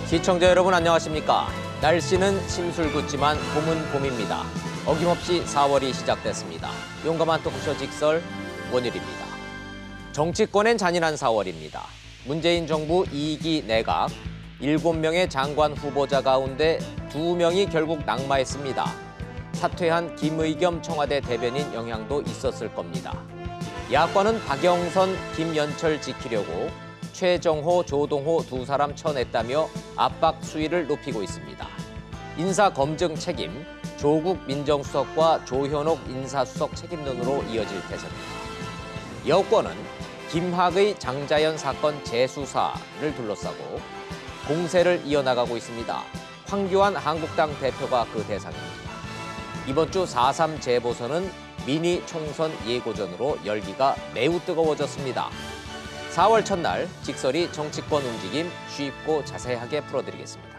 시청자 여러분 안녕하십니까? 날씨는 심술궂지만 봄은 봄입니다. 어김없이 4월이 시작됐습니다. 용감한 토크쇼 직설 원일입니다. 정치권엔 잔인한 4월입니다. 문재인 정부 2기 내각 7명의 장관 후보자 가운데 2명이 결국 낙마했습니다. 사퇴한 김의겸 청와대 대변인 영향도 있었을 겁니다. 야권은 박영선, 김연철 지키려고 최정호, 조동호 두 사람 쳐냈다며 압박 수위를 높이고 있습니다. 인사검증 책임, 조국 민정수석과 조현옥 인사수석 책임론으로 이어질 태세입니다. 여권은 김학의 장자연 사건 재수사를 둘러싸고 공세를 이어나가고 있습니다. 황교안 한국당 대표가 그 대상입니다. 이번 주 4.3 재보선은 미니 총선 예고전으로 열기가 매우 뜨거워졌습니다. 4월 첫날 직설이 정치권 움직임 쉽고 자세하게 풀어드리겠습니다.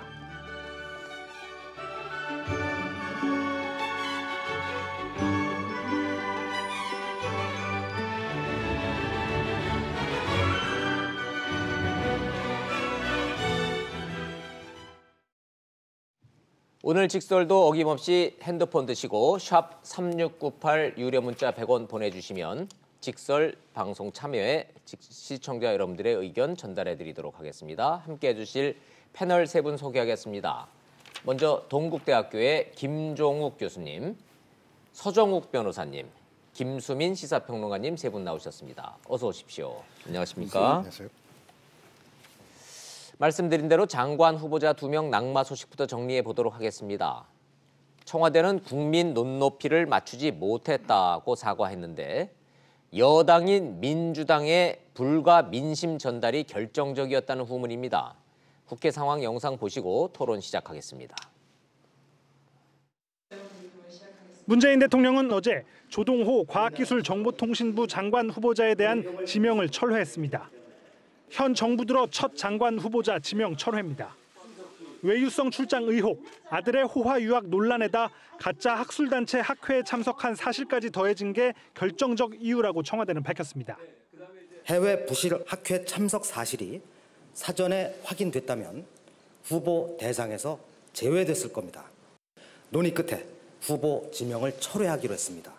오늘 직설도 어김없이 핸드폰 드시고 샵 3698 유료 문자 100원 보내주시면 직설 방송 참여에 시청자 여러분들의 의견 전달해 드리도록 하겠습니다. 함께해 주실 패널 세 분 소개하겠습니다. 먼저 동국대학교의 김종욱 교수님, 서정욱 변호사님, 김수민 시사평론가님 세 분 나오셨습니다. 어서 오십시오. 안녕하십니까? 안녕하세요. 말씀드린 대로 장관 후보자 2명 낙마 소식부터 정리해 보도록 하겠습니다. 청와대는 국민 눈높이를 맞추지 못했다고 사과했는데 여당인 민주당의 불과 민심 전달이 결정적이었다는 후문입니다. 국회 상황 영상 보시고 토론 시작하겠습니다. 문재인 대통령은 어제 조동호 과학기술정보통신부 장관 후보자에 대한 지명을 철회했습니다. 현 정부 들어 첫 장관 후보자 지명 철회입니다. 외유성 출장 의혹, 아들의 호화 유학 논란에다 가짜 학술단체 학회에 참석한 사실까지 더해진 게 결정적 이유라고 청와대는 밝혔습니다. 해외 부실 학회 참석 사실이 사전에 확인됐다면 후보 대상에서 제외됐을 겁니다. 논의 끝에 후보 지명을 철회하기로 했습니다.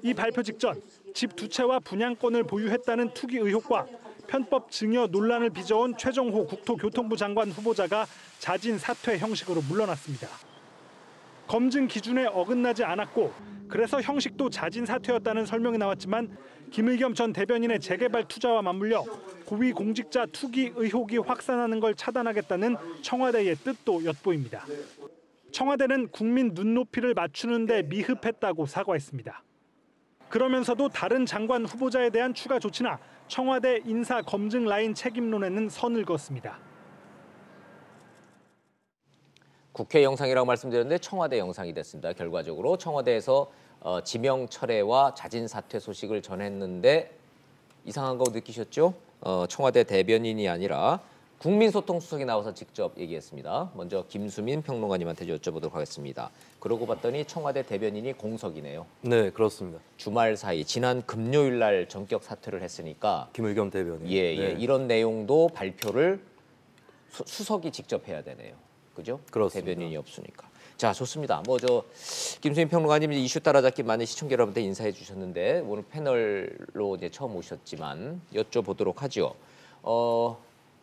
이 발표 직전 집 2채와 분양권을 보유했다는 투기 의혹과 편법 증여 논란을 빚어온 최정호 국토교통부 장관 후보자가 자진 사퇴 형식으로 물러났습니다. 검증 기준에 어긋나지 않았고 그래서 형식도 자진 사퇴였다는 설명이 나왔지만 김의겸 전 대변인의 재개발 투자와 맞물려 고위공직자 투기 의혹이 확산하는 걸 차단하겠다는 청와대의 뜻도 엿보입니다. 청와대는 국민 눈높이를 맞추는 데 미흡했다고 사과했습니다. 그러면서도 다른 장관 후보자에 대한 추가 조치나 청와대 인사 검증 라인 책임론에는 선을 그었습니다. 국회 영상이라고 말씀드렸는데 청와대 영상이 됐습니다. 결과적으로 청와대에서 지명 철회와 자진 사퇴 소식을 전했는데 이상한 거 느끼셨죠? 청와대 대변인이 아니라 국민소통수석이 나와서 직접 얘기했습니다. 먼저 김수민 평론가님한테 여쭤보도록 하겠습니다. 그러고 봤더니 청와대 대변인이 공석이네요. 네, 그렇습니다. 주말 사이 지난 금요일 날 전격 사퇴를 했으니까 김의겸 대변인. 예, 네. 이런 내용도 발표를 수석이 직접 해야 되네요. 그죠? 그렇습니다. 대변인이 없으니까. 자, 좋습니다. 김수민 평론가님 이슈 따라잡기 많은 시청자 여러분들 인사해 주셨는데 오늘 패널로 이제 처음 오셨지만 여쭤보도록 하죠.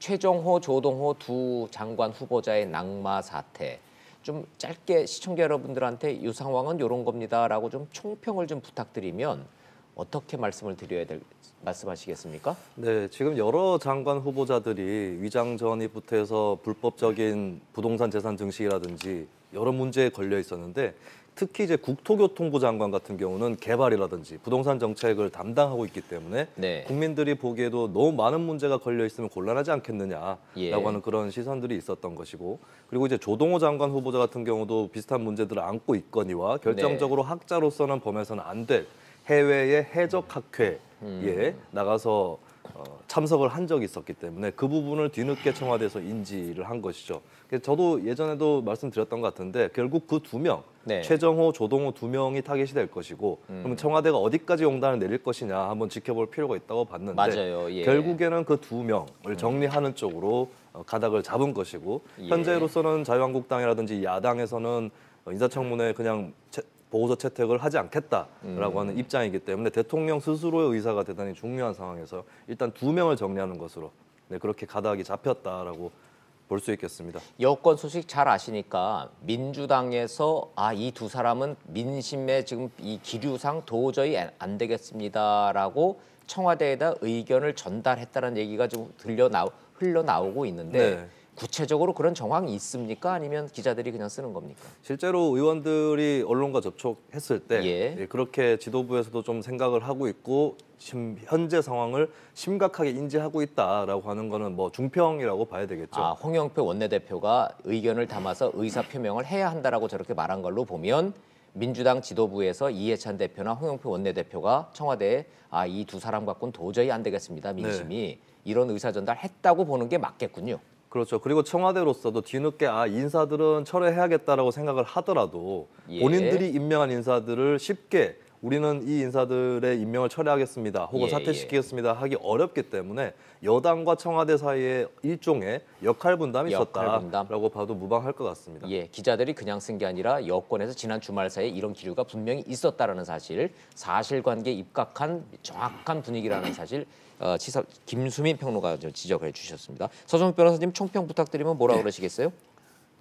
최정호, 조동호 두 장관 후보자의 낙마 사태. 좀 짧게 시청자 여러분들한테 이 상황은 이런 겁니다라고 좀 총평을 좀 부탁드리면 어떻게 말씀하시겠습니까? 네, 지금 여러 장관 후보자들이 위장 전입부터 해서 불법적인 부동산 재산 증식이라든지 여러 문제에 걸려 있었는데 특히 이제 국토교통부 장관 같은 경우는 개발이라든지 부동산 정책을 담당하고 있기 때문에 네. 국민들이 보기에도 너무 많은 문제가 걸려 있으면 곤란하지 않겠느냐라고 예. 하는 그런 시선들이 있었던 것이고, 그리고 이제 조동호 장관 후보자 같은 경우도 비슷한 문제들을 안고 있거니와 결정적으로 학자로서는 범해서는 안 될 해외의 해적 학회에 나가서 참석을 한 적이 있었기 때문에 그 부분을 뒤늦게 청와대에서 인지를 한 것이죠. 저도 예전에도 말씀드렸던 것 같은데 결국 그 2명, 네. 최정호, 조동호 2명이 타겟이 될 것이고 그러면 청와대가 어디까지 용단을 내릴 것이냐 한번 지켜볼 필요가 있다고 봤는데 맞아요. 예. 결국에는 그 2명을 정리하는 쪽으로 가닥을 잡은 것이고 예. 현재로서는 자유한국당이라든지 야당에서는 인사청문회 그냥 보고서 채택을 하지 않겠다라고 하는 입장이기 때문에 대통령 스스로의 의사가 대단히 중요한 상황에서 일단 2명을 정리하는 것으로 그렇게 가닥이 잡혔다라고 볼 수 있겠습니다. 여권 소식 잘 아시니까 민주당에서 이 두 사람은 민심의 지금 이 기류상 도저히 안 되겠습니다라고 청와대에다 의견을 전달했다는 얘기가 좀 흘러나오고 있는데 네. 구체적으로 그런 정황이 있습니까? 아니면 기자들이 그냥 쓰는 겁니까? 실제로 의원들이 언론과 접촉했을 때 예. 그렇게 지도부에서도 좀 생각을 하고 있고 현재 상황을 심각하게 인지하고 있다라고 하는 거는 뭐 중평이라고 봐야 되겠죠. 홍영표 원내대표가 의견을 담아서 의사표명을 해야 한다라고 저렇게 말한 걸로 보면 민주당 지도부에서 이해찬 대표나 홍영표 원내대표가 청와대에 이 두 사람 갖고는 도저히 안 되겠습니다. 민심이 이런 의사전달했다고 보는 게 맞겠군요. 그렇죠. 그리고 청와대로서도 뒤늦게 인사들은 철회해야겠다라고 생각을 하더라도 예. 본인들이 임명한 인사들을 쉽게 우리는 이 인사들의 임명을 철회하겠습니다. 혹은 예, 사퇴시키겠습니다. 하기 어렵기 때문에 여당과 청와대 사이에 일종의 역할 분담이 있었다라고 봐도 무방할 것 같습니다. 예, 기자들이 그냥 쓴 게 아니라 여권에서 지난 주말 사이에 이런 기류가 분명히 있었다라는 사실, 사실관계에 입각한 정확한 분위기라는 사실 김수민 평론가가 지적해 주셨습니다. 서정욱 변호사님 총평 부탁드리면 뭐라고 그러시겠어요?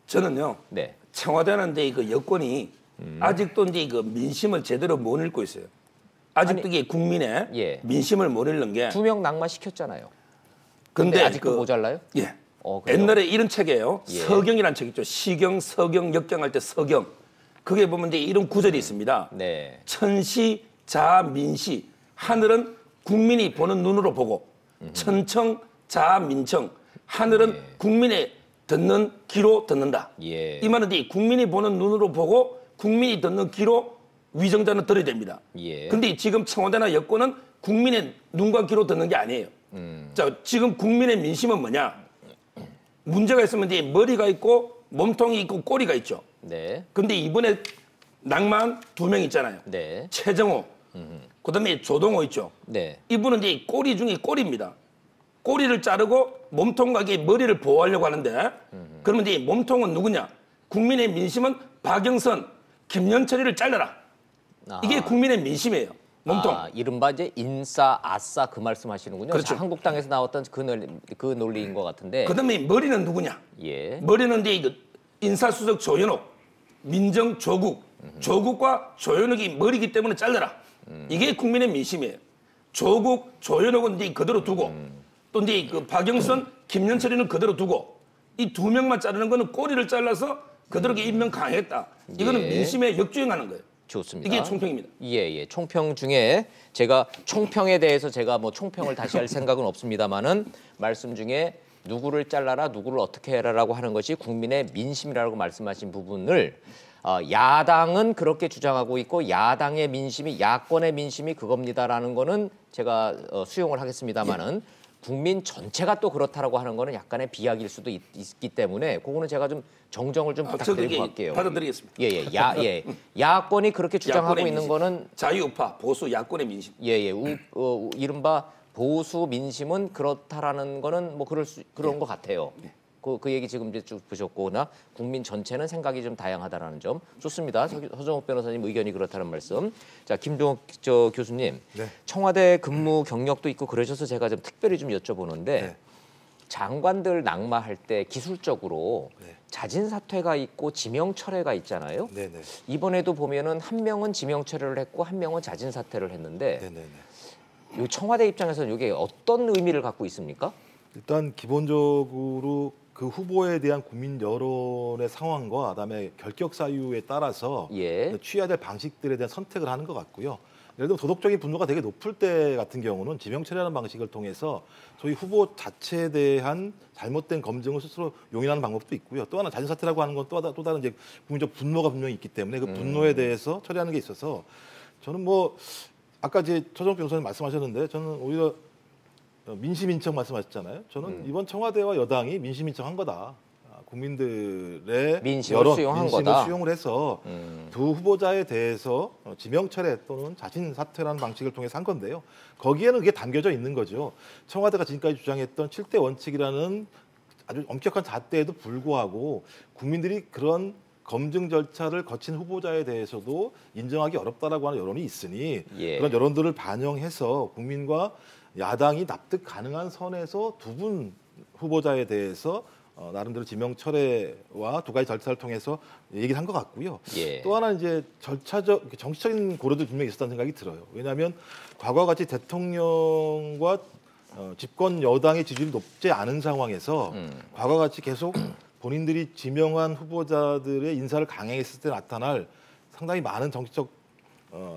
저는요. 네. 청와대는 이제 그 여권이 아직도 이제 그 민심을 제대로 못 읽고 있어요. 아직도 이게 국민의 예. 민심을 못 읽는 게. 2명 낙마시켰잖아요. 근데 아직도 모자라요? 예. 그래요? 옛날에 이런 책이에요. 예. 서경이라는 책 있죠. 시경, 서경, 역경할 때 서경. 그게 보면 이제 이런 구절이 있습니다. 네. 천시, 자, 민시. 하늘은 국민이 보는 눈으로 보고 천청, 자, 민청. 하늘은 국민의 듣는 귀로 듣는다. 예. 이 말은 이제 국민이 보는 눈으로 보고 국민이 듣는 귀로 위정자는 들어야 됩니다. 예. 근데 지금 청와대나 여권은 국민의 눈과 귀로 듣는 게 아니에요. 자, 지금 국민의 민심은 뭐냐? 문제가 있으면 이제 머리가 있고 몸통이 있고 꼬리가 있죠. 네. 근데 이번에 낭만 2명 있잖아요. 네. 최정호, 그다음에 조동호 있죠. 네. 이분은 이제 꼬리 중에 꼬리입니다. 꼬리를 자르고 몸통과 이게 머리를 보호하려고 하는데 그러면 이제 몸통은 누구냐? 국민의 민심은 박영선, 김연철이를 잘라라. 이게 국민의 민심이에요. 몸통. 이른바 이제 인싸, 아싸 그 말씀하시는군요. 그렇죠. 한국당에서 나왔던 그 논리인 것 같은데. 그다음에 머리는 누구냐? 예. 머리는 이제 이거 인사수석 조현옥, 민정 조국, 조국과 조현옥이 머리기 때문에 잘라라. 이게 국민의 민심이에요. 조국, 조현옥은 이제 그대로 두고 또 이제 그 박영선, 김연철이는 그대로 두고 이 2명만 자르는 거는 꼬리를 잘라서 그대로 임명 강행했다. 이거는 예. 민심에 역주행하는 거예요. 좋습니다. 이게 총평입니다. 예. 총평 중에 제가 총평에 대해서 제가 뭐 총평을 다시 할 생각은 없습니다만은 말씀 중에 누구를 잘라라, 누구를 어떻게 해라라고 하는 것이 국민의 민심이라고 말씀하신 부분을 야당은 그렇게 주장하고 있고 야당의 민심이 야권의 민심이 그겁니다라는 거는 제가 수용을 하겠습니다만은 국민 전체가 또 그렇다라고 하는 거는 약간의 비약일 수도 있기 때문에 그거는 제가 좀 정정을 좀 부탁드리고 갈게요. 받아드리겠습니다. 예. 야권이 그렇게 주장하고 야권의 있는 민심. 거는 자유우파, 보수, 야권의 민심. 이른바 보수 민심은 그렇다라는 거는 뭐 그런 것 같아요. 그 얘기 지금 이제 쭉 보셨거나 국민 전체는 생각이 좀 다양하다라는 점 좋습니다. 서정욱 변호사님 의견이 그렇다는 말씀. 자, 김종욱 교수님, 네. 청와대 근무 경력도 있고 그러셔서 제가 좀 특별히 좀 여쭤보는데 네. 장관들 낙마할 때 기술적으로 네. 자진 사퇴가 있고 지명 철회가 있잖아요. 네네. 이번에도 보면은 한 명은 지명 철회를 했고 한 명은 자진 사퇴를 했는데 네네네. 이 청와대 입장에서는 이게 어떤 의미를 갖고 있습니까? 일단 기본적으로 그 후보에 대한 국민 여론의 상황과 그다음에 결격 사유에 따라서 예. 취해야 될 방식들에 대한 선택을 하는 것 같고요. 예를 들어 도덕적인 분노가 되게 높을 때 같은 경우는 지명 처리하는 방식을 통해서 소위 후보 자체에 대한 잘못된 검증을 스스로 용인하는 방법도 있고요. 또 하나 자진 사퇴라고 하는 건 또 다른 이제 국민적 분노가 분명히 있기 때문에 그 분노에 대해서 처리하는 게 있어서 저는 뭐 아까 이제 서정욱 변호사님 말씀하셨는데 저는 오히려 민심인청 말씀하셨잖아요. 저는 이번 청와대와 여당이 민심인청한 거다. 국민들의 민심을 여론, 수용한 민심을 거다. 수용을 해서 두 후보자에 대해서 지명 철회 또는 자진 사퇴라는 방식을 통해서 한 건데요. 거기에는 그게 담겨져 있는 거죠. 청와대가 지금까지 주장했던 7대 원칙이라는 아주 엄격한 잣대에도 불구하고 국민들이 그런 검증 절차를 거친 후보자에 대해서도 인정하기 어렵다라고 하는 여론이 있으니 예. 그런 여론들을 반영해서 국민과 야당이 납득 가능한 선에서 두 분 후보자에 대해서 나름대로 지명 철회와 두 가지 절차를 통해서 얘기를 한 것 같고요. 예. 또 하나 이제 절차적 정치적인 고려도 분명히 있었다는 생각이 들어요. 왜냐하면 과거와 같이 대통령과 집권 여당의 지지율이 높지 않은 상황에서 과거와 같이 계속 본인들이 지명한 후보자들의 인사를 강행했을 때 나타날 상당히 많은 정치적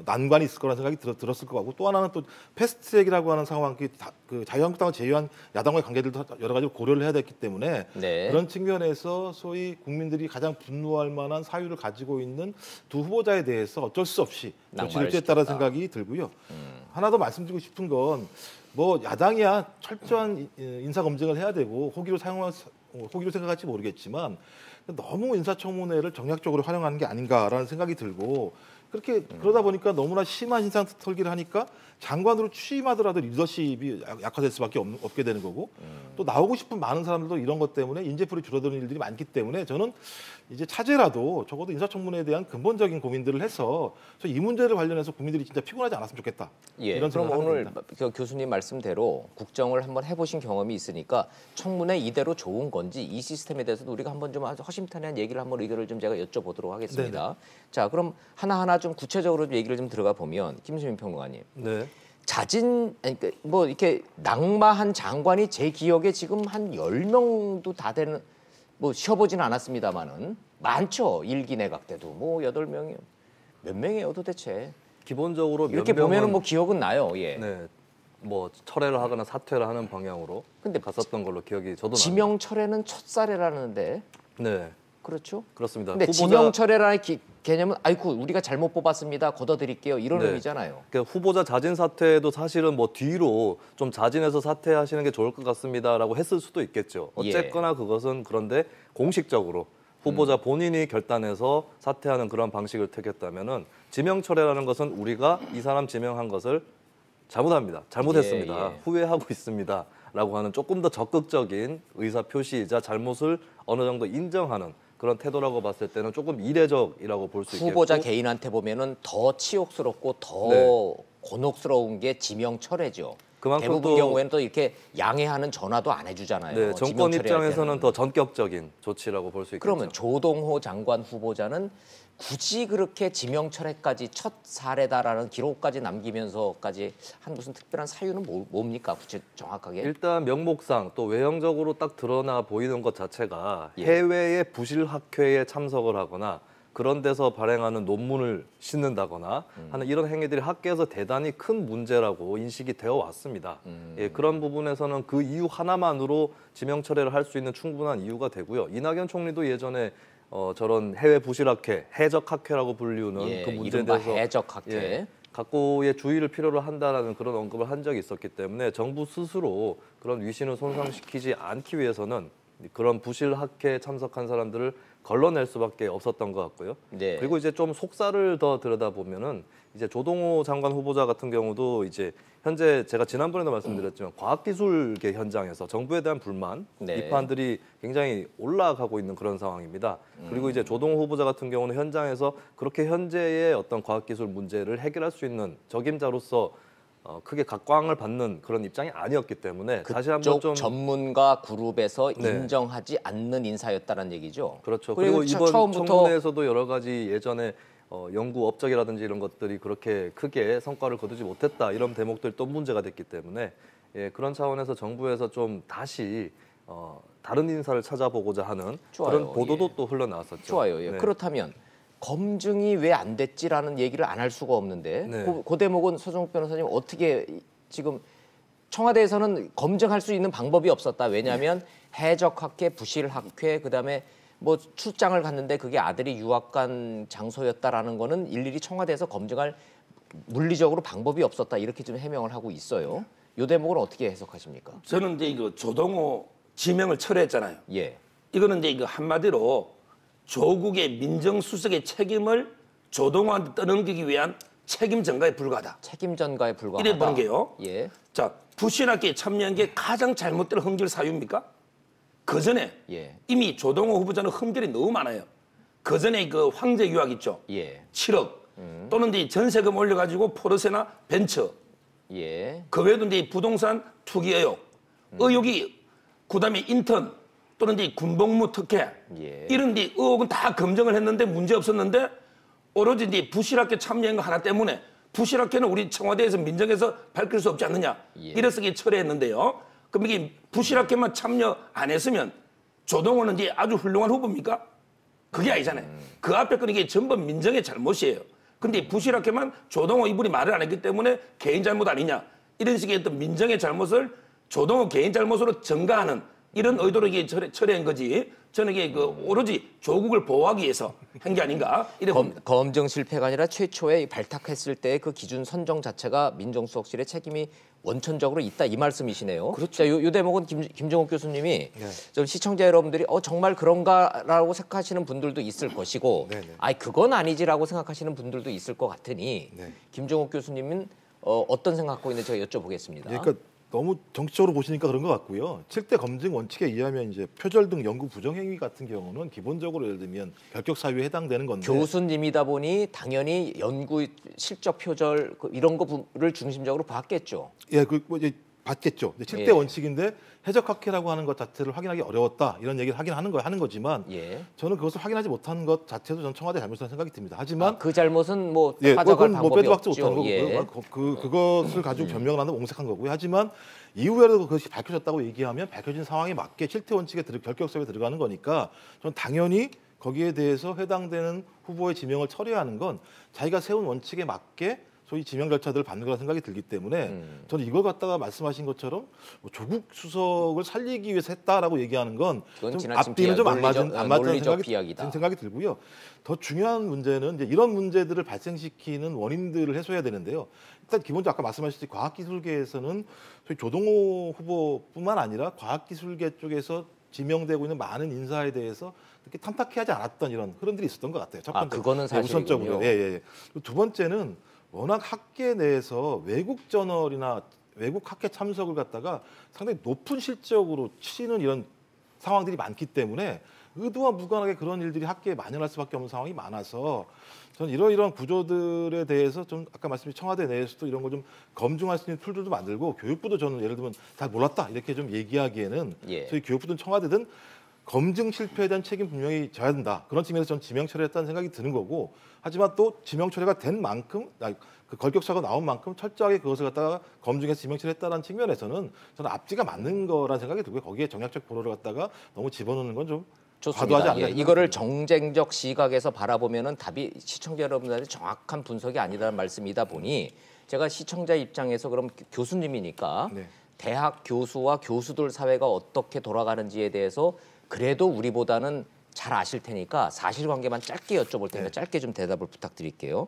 난관이 있을 거라는 생각이 들었을 것 같고 또 하나는 또 패스트트랙이라고 하는 상황, 그 자유한국당을 제외한 야당과의 관계들도 여러 가지 고려를 해야 됐기 때문에 네. 그런 측면에서 소위 국민들이 가장 분노할 만한 사유를 가지고 있는 두 후보자에 대해서 어쩔 수 없이 조치를 취했다는 생각이 들고요. 하나 더 말씀드리고 싶은 건 뭐 야당이야 철저한 인사 검증을 해야 되고 호기로 생각할지 모르겠지만 너무 인사청문회를 정략적으로 활용하는 게 아닌가라는 생각이 들고 그렇게 그러다 보니까 너무나 심한 인상 털기를 하니까 장관으로 취임하더라도 리더십이 약화될 수밖에 없게 되는 거고 또 나오고 싶은 많은 사람들도 이런 것 때문에 인재풀이 줄어드는 일들이 많기 때문에 저는 이제 차제라도 적어도 인사청문회에 대한 근본적인 고민들을 해서 이 문제를 관련해서 국민들이 진짜 피곤하지 않았으면 좋겠다. 예, 이런 그럼 생각을 오늘 합니다. 그 교수님 말씀대로 국정을 한번 해보신 경험이 있으니까 청문회 이대로 좋은 건지 이 시스템에 대해서도 우리가 한번 좀 아주 허심탄회한 얘기를 한번 의견을 좀 제가 여쭤보도록 하겠습니다. 자, 그럼 하나하나 좀 구체적으로 얘기를 좀 들어가 보면 김수민 평론가님. 네. 그러니까 뭐 이렇게 낙마한 장관이 제 기억에 지금 한 10명도 다 되는 뭐 쉬어보지는 않았습니다만은 많죠. 일기 내각 때도 뭐 8명이요. 몇 명이에요 도대체? 기본적으로 이렇게 몇 보면은 명은- 뭐 기억은 나요. 예. 네. 뭐 철회를 하거나 사퇴를 하는 방향으로 근데 갔었던 걸로 기억이 저도 지명 철회는 첫 사례라는데 납니다. 네. 그렇죠? 그렇습니다. 근데 지명 철회라는 개념은 아이고 우리가 잘못 뽑았습니다. 걷어드릴게요. 이런 네. 의미잖아요. 그러니까 후보자 자진 사퇴도 사실은 뭐 뒤로 좀 자진해서 사퇴하시는 게 좋을 것 같습니다라고 했을 수도 있겠죠. 어쨌거나 그것은 그런데 공식적으로 후보자 본인이 결단해서 사퇴하는 그런 방식을 택했다면은 지명 철회라는 것은 우리가 이 사람 지명한 것을 잘못했습니다. 예. 후회하고 있습니다라고 하는 조금 더 적극적인 의사 표시이자 잘못을 어느 정도 인정하는 그런 태도라고 봤을 때는 조금 이례적이라고 볼 수 있겠고 후보자 개인한테 보면은 더 치욕스럽고 더 네. 곤혹스러운 게 지명 철회죠. 그만큼 대부분 또- 경우에는 또 이렇게 양해하는 전화도 안 해주잖아요. 네, 정권 지명 철회할 입장에서는 때는. 더 전격적인 조치라고 볼 수 있겠죠. 그러면 조동호 장관 후보자는 굳이 그렇게 지명 철회까지 첫 사례다라는 기록까지 남기면서까지 한 무슨 특별한 사유는 뭡니까? 구체 정확하게? 일단 명목상 또 외형적으로 딱 드러나 보이는 것 자체가 예. 해외의 부실 학회에 참석을 하거나 그런 데서 발행하는 논문을 싣는다거나 하는 이런 행위들이 학계에서 대단히 큰 문제라고 인식이 되어 왔습니다. 예, 그런 부분에서는 그 이유 하나만으로 지명 철회를 할 수 있는 충분한 이유가 되고요. 이낙연 총리도 예전에 저런 해외 부실 학회, 해적 학회라고 불리우는 예, 그 문제에 이른바 대해서 해적 학회. 각고의 주의를 필요로 한다라는 그런 언급을 한 적이 있었기 때문에 정부 스스로 그런 위신을 손상시키지 않기 위해서는 그런 부실 학회에 참석한 사람들을 걸러낼 수밖에 없었던 것 같고요. 네. 그리고 이제 좀 속사를 더 들여다보면은 이제 조동호 장관 후보자 같은 경우도 이제 현재 제가 지난번에도 말씀드렸지만 과학기술계 현장에서 정부에 대한 불만, 네. 비판들이 굉장히 올라가고 있는 그런 상황입니다. 그리고 이제 조동호 후보자 같은 경우는 현장에서 그렇게 현재의 어떤 과학기술 문제를 해결할 수 있는 적임자로서 크게 각광을 받는 그런 입장이 아니었기 때문에 다시 한번 쪽 좀 전문가 그룹에서 네. 인정하지 않는 인사였다는 얘기죠. 그렇죠. 그리고 이번 처음부터 청문회에서도 여러 가지 예전에 연구 업적이라든지 이런 것들이 그렇게 크게 성과를 거두지 못했다 이런 대목들이 또 문제가 됐기 때문에 예, 그런 차원에서 정부에서 좀 다시 다른 인사를 찾아보고자 하는 좋아요. 그런 보도도 예. 또 흘러나왔었죠. 좋아요. 예. 네. 그렇다면 검증이 왜 안 됐지라는 얘기를 안 할 수가 없는데 네. 그 대목은 서정욱 변호사님 어떻게 지금 청와대에서는 검증할 수 있는 방법이 없었다. 왜냐하면 해적학회, 부실학회, 그다음에 뭐 출장을 갔는데 그게 아들이 유학 간 장소였다라는 거는 일일이 청와대에서 검증할 물리적으로 방법이 없었다. 이렇게 좀 해명을 하고 있어요. 이 대목은 어떻게 해석하십니까? 저는 이제 이거 조동호 지명을 철회했잖아요. 예. 이거는 이제 이거 한마디로 조국의 민정수석의 책임을 조동호한테 떠넘기기 위한 책임 전가에 불과하다. 책임 전가에 불과하다. 이래 보는 게요. 예. 자, 부실학회에 참여한 게 가장 잘못된 헌결 사유입니까? 그 전에 예. 이미 조동호 후보자는 흠결이 너무 많아요. 그 전에 그 황제 유학 있죠. 예. 7억 또는 이제 전세금 올려가지고 포르쉐나 벤츠. 예. 그 외에도 이제 부동산 투기 의혹, 의혹이 그다음에 인턴 또는 이제 군복무 특혜 예. 이런 데 의혹은 다 검증을 했는데 문제 없었는데 오로지 이제 부실학회 참여한 거 하나 때문에 부실학회는 우리 청와대에서 민정에서 밝힐 수 없지 않느냐 예. 이래서 이게 철회했는데요. 그럼 이게 부실학회만 참여 안 했으면 조동호는 이제 아주 훌륭한 후보입니까? 그게 아니잖아요. 그 앞에 거는 이게 전부 민정의 잘못이에요. 근데 부실학회만 조동호 이분이 말을 안 했기 때문에 개인 잘못 아니냐 이런 식의 어떤 민정의 잘못을 조동호 개인 잘못으로 전가하는 이런 의도로 이게 철회한 거지. 저는 이게 그 오로지 조국을 보호하기 위해서 한 게 아닌가 이래 봅니다. 검증 실패가 아니라 최초에 발탁했을 때 그 기준 선정 자체가 민정수석실의 책임이 원천적으로 있다 이 말씀이시네요. 그렇죠. 자, 요 대목은 김종욱 교수님이 네. 좀 시청자 여러분들이 정말 그런가라고 생각하시는 분들도 있을 것이고, 네, 네. 아이 그건 아니지라고 생각하시는 분들도 있을 것 같으니 네. 김종욱 교수님은 어떤 생각하고 있는지 제가 여쭤보겠습니다. 그러니까 너무 정치적으로 보시니까 그런 것 같고요. 7대 검증 원칙에 의하면 이제 표절 등 연구 부정 행위 같은 경우는 기본적으로 예를 들면 결격 사유에 해당되는 건데 교수님이다 보니 당연히 연구 실적 표절 이런 거를 중심적으로 봤겠죠. 예, 뭐 이제 받겠죠. 7대 예. 원칙인데 해적학회라고 하는 것 자체를 확인하기 어려웠다 이런 얘기를 하는 거지만 예. 저는 그것을 확인하지 못한 것 자체도 저는 청와대 잘못이라는 생각이 듭니다. 하지만 그 잘못은 뭐 예, 빠져갈 그건 뭐 방법이 빼도 박지 없죠. 못하는 거고 예. 그것을 가지고 변명을 하는 건 옹색한 거고요. 하지만 이후에도 그것이 밝혀졌다고 얘기하면 밝혀진 상황에 맞게 7대 원칙에 결격서에 들어가는 거니까 저는 당연히 거기에 대해서 해당되는 후보의 지명을 처리하는 건 자기가 세운 원칙에 맞게 소위 지명 절차들을 받는 거라 생각이 들기 때문에 저는 이걸 갖다가 말씀하신 것처럼 뭐 조국 수석을 살리기 위해서 했다라고 얘기하는 건 그건 좀 지나친 앞뒤는 좀 안 논리적, 맞는 논리적 비약이다. 생각이 들고요. 더 중요한 문제는 이제 이런 문제들을 발생시키는 원인들을 해소해야 되는데요. 일단 기본적으로 아까 말씀하셨듯이 과학기술계에서는 소위 조동호 후보뿐만 아니라 과학기술계 쪽에서 지명되고 있는 많은 인사에 대해서 이렇게 탐탁해하지 않았던 이런 흐름들이 있었던 것 같아요. 첫 번째, 그거는 사실이군요. 우선적으로. 예. 두 번째는 워낙 학계 내에서 외국 저널이나 외국 학회 참석을 갖다가 상당히 높은 실적으로 치는 이런 상황들이 많기 때문에 의도와 무관하게 그런 일들이 학계에 만연할 수밖에 없는 상황이 많아서 저는 이러이러한 구조들에 대해서 좀 아까 말씀드린 청와대 내에서도 이런 거 좀 검증할 수 있는 툴들도 만들고 교육부도 저는 예를 들면 잘 몰랐다 이렇게 좀 얘기하기에는 예. 저희 교육부든 청와대든 검증 실패에 대한 책임 분명히 져야 된다. 그런 측면에서 저는 지명 처리했다는 생각이 드는 거고 하지만 또 지명 처리가 된 만큼 그 걸격사가 나온 만큼 철저하게 그것을 갖다가 검증해서 지명 처리했다는 측면에서는 저는 앞뒤가 맞는 거라는 생각이 들고요. 거기에 정략적 보도를 갖다가 너무 집어넣는 건 좀 과도하지 좋습니다. 않나. 예, 이거를 정쟁적 시각에서 바라보면은 답이 시청자 여러분들한테 정확한 분석이 아니라는 말씀이다 보니 제가 시청자 입장에서 그럼 교수님이니까 네. 대학 교수와 교수들 사회가 어떻게 돌아가는지에 대해서 그래도 우리보다는 잘 아실 테니까 사실관계만 짧게 여쭤볼 테니까 네. 짧게 좀 대답을 부탁드릴게요.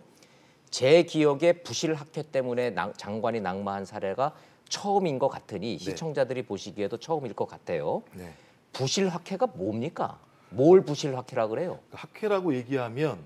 제 기억에 부실 학회 때문에 장관이 낙마한 사례가 처음인 것 같으니 시청자들이 보시기에도 처음일 것 같아요. 네. 부실 학회가 뭡니까? 뭘 부실 학회라 그래요? 학회라고 얘기하면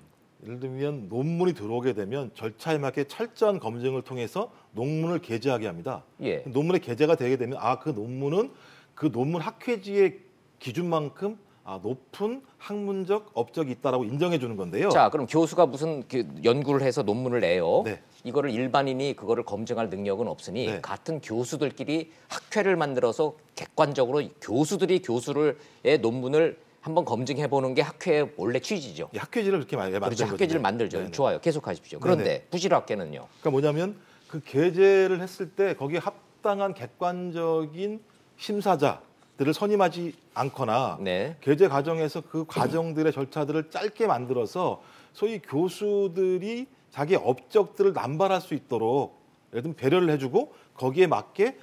예를 들면 논문이 들어오게 되면 절차에 맞게 철저한 검증을 통해서 논문을 게재하게 합니다. 예. 논문에 게재가 되게 되면 그 논문은 그 논문 학회지의 기준만큼 높은 학문적 업적이 있다라고 인정해 주는 건데요. 자, 그럼 교수가 무슨 연구를 해서 논문을 내요. 네. 이거를 일반인이 그거를 검증할 능력은 없으니 네. 같은 교수들끼리 학회를 만들어서 객관적으로 교수들이 교수의 논문을 한번 검증해 보는 게 학회의 원래 취지죠. 이 학회지를 그렇게 만든 그렇죠. 거죠. 학회지를 만들죠. 네네. 좋아요. 계속하십시오. 그런데 네네. 부실 학회는요. 그러니까 뭐냐면 그 게재를 했을 때 거기에 합당한 객관적인 심사자들을 선임하지 않거나 네. 게재 과정에서 그 과정들의 절차들을 짧게 만들어서 소위 교수들이 자기 업적들을 남발할 수 있도록 예를 들면 배려를 해주고 거기에 맞게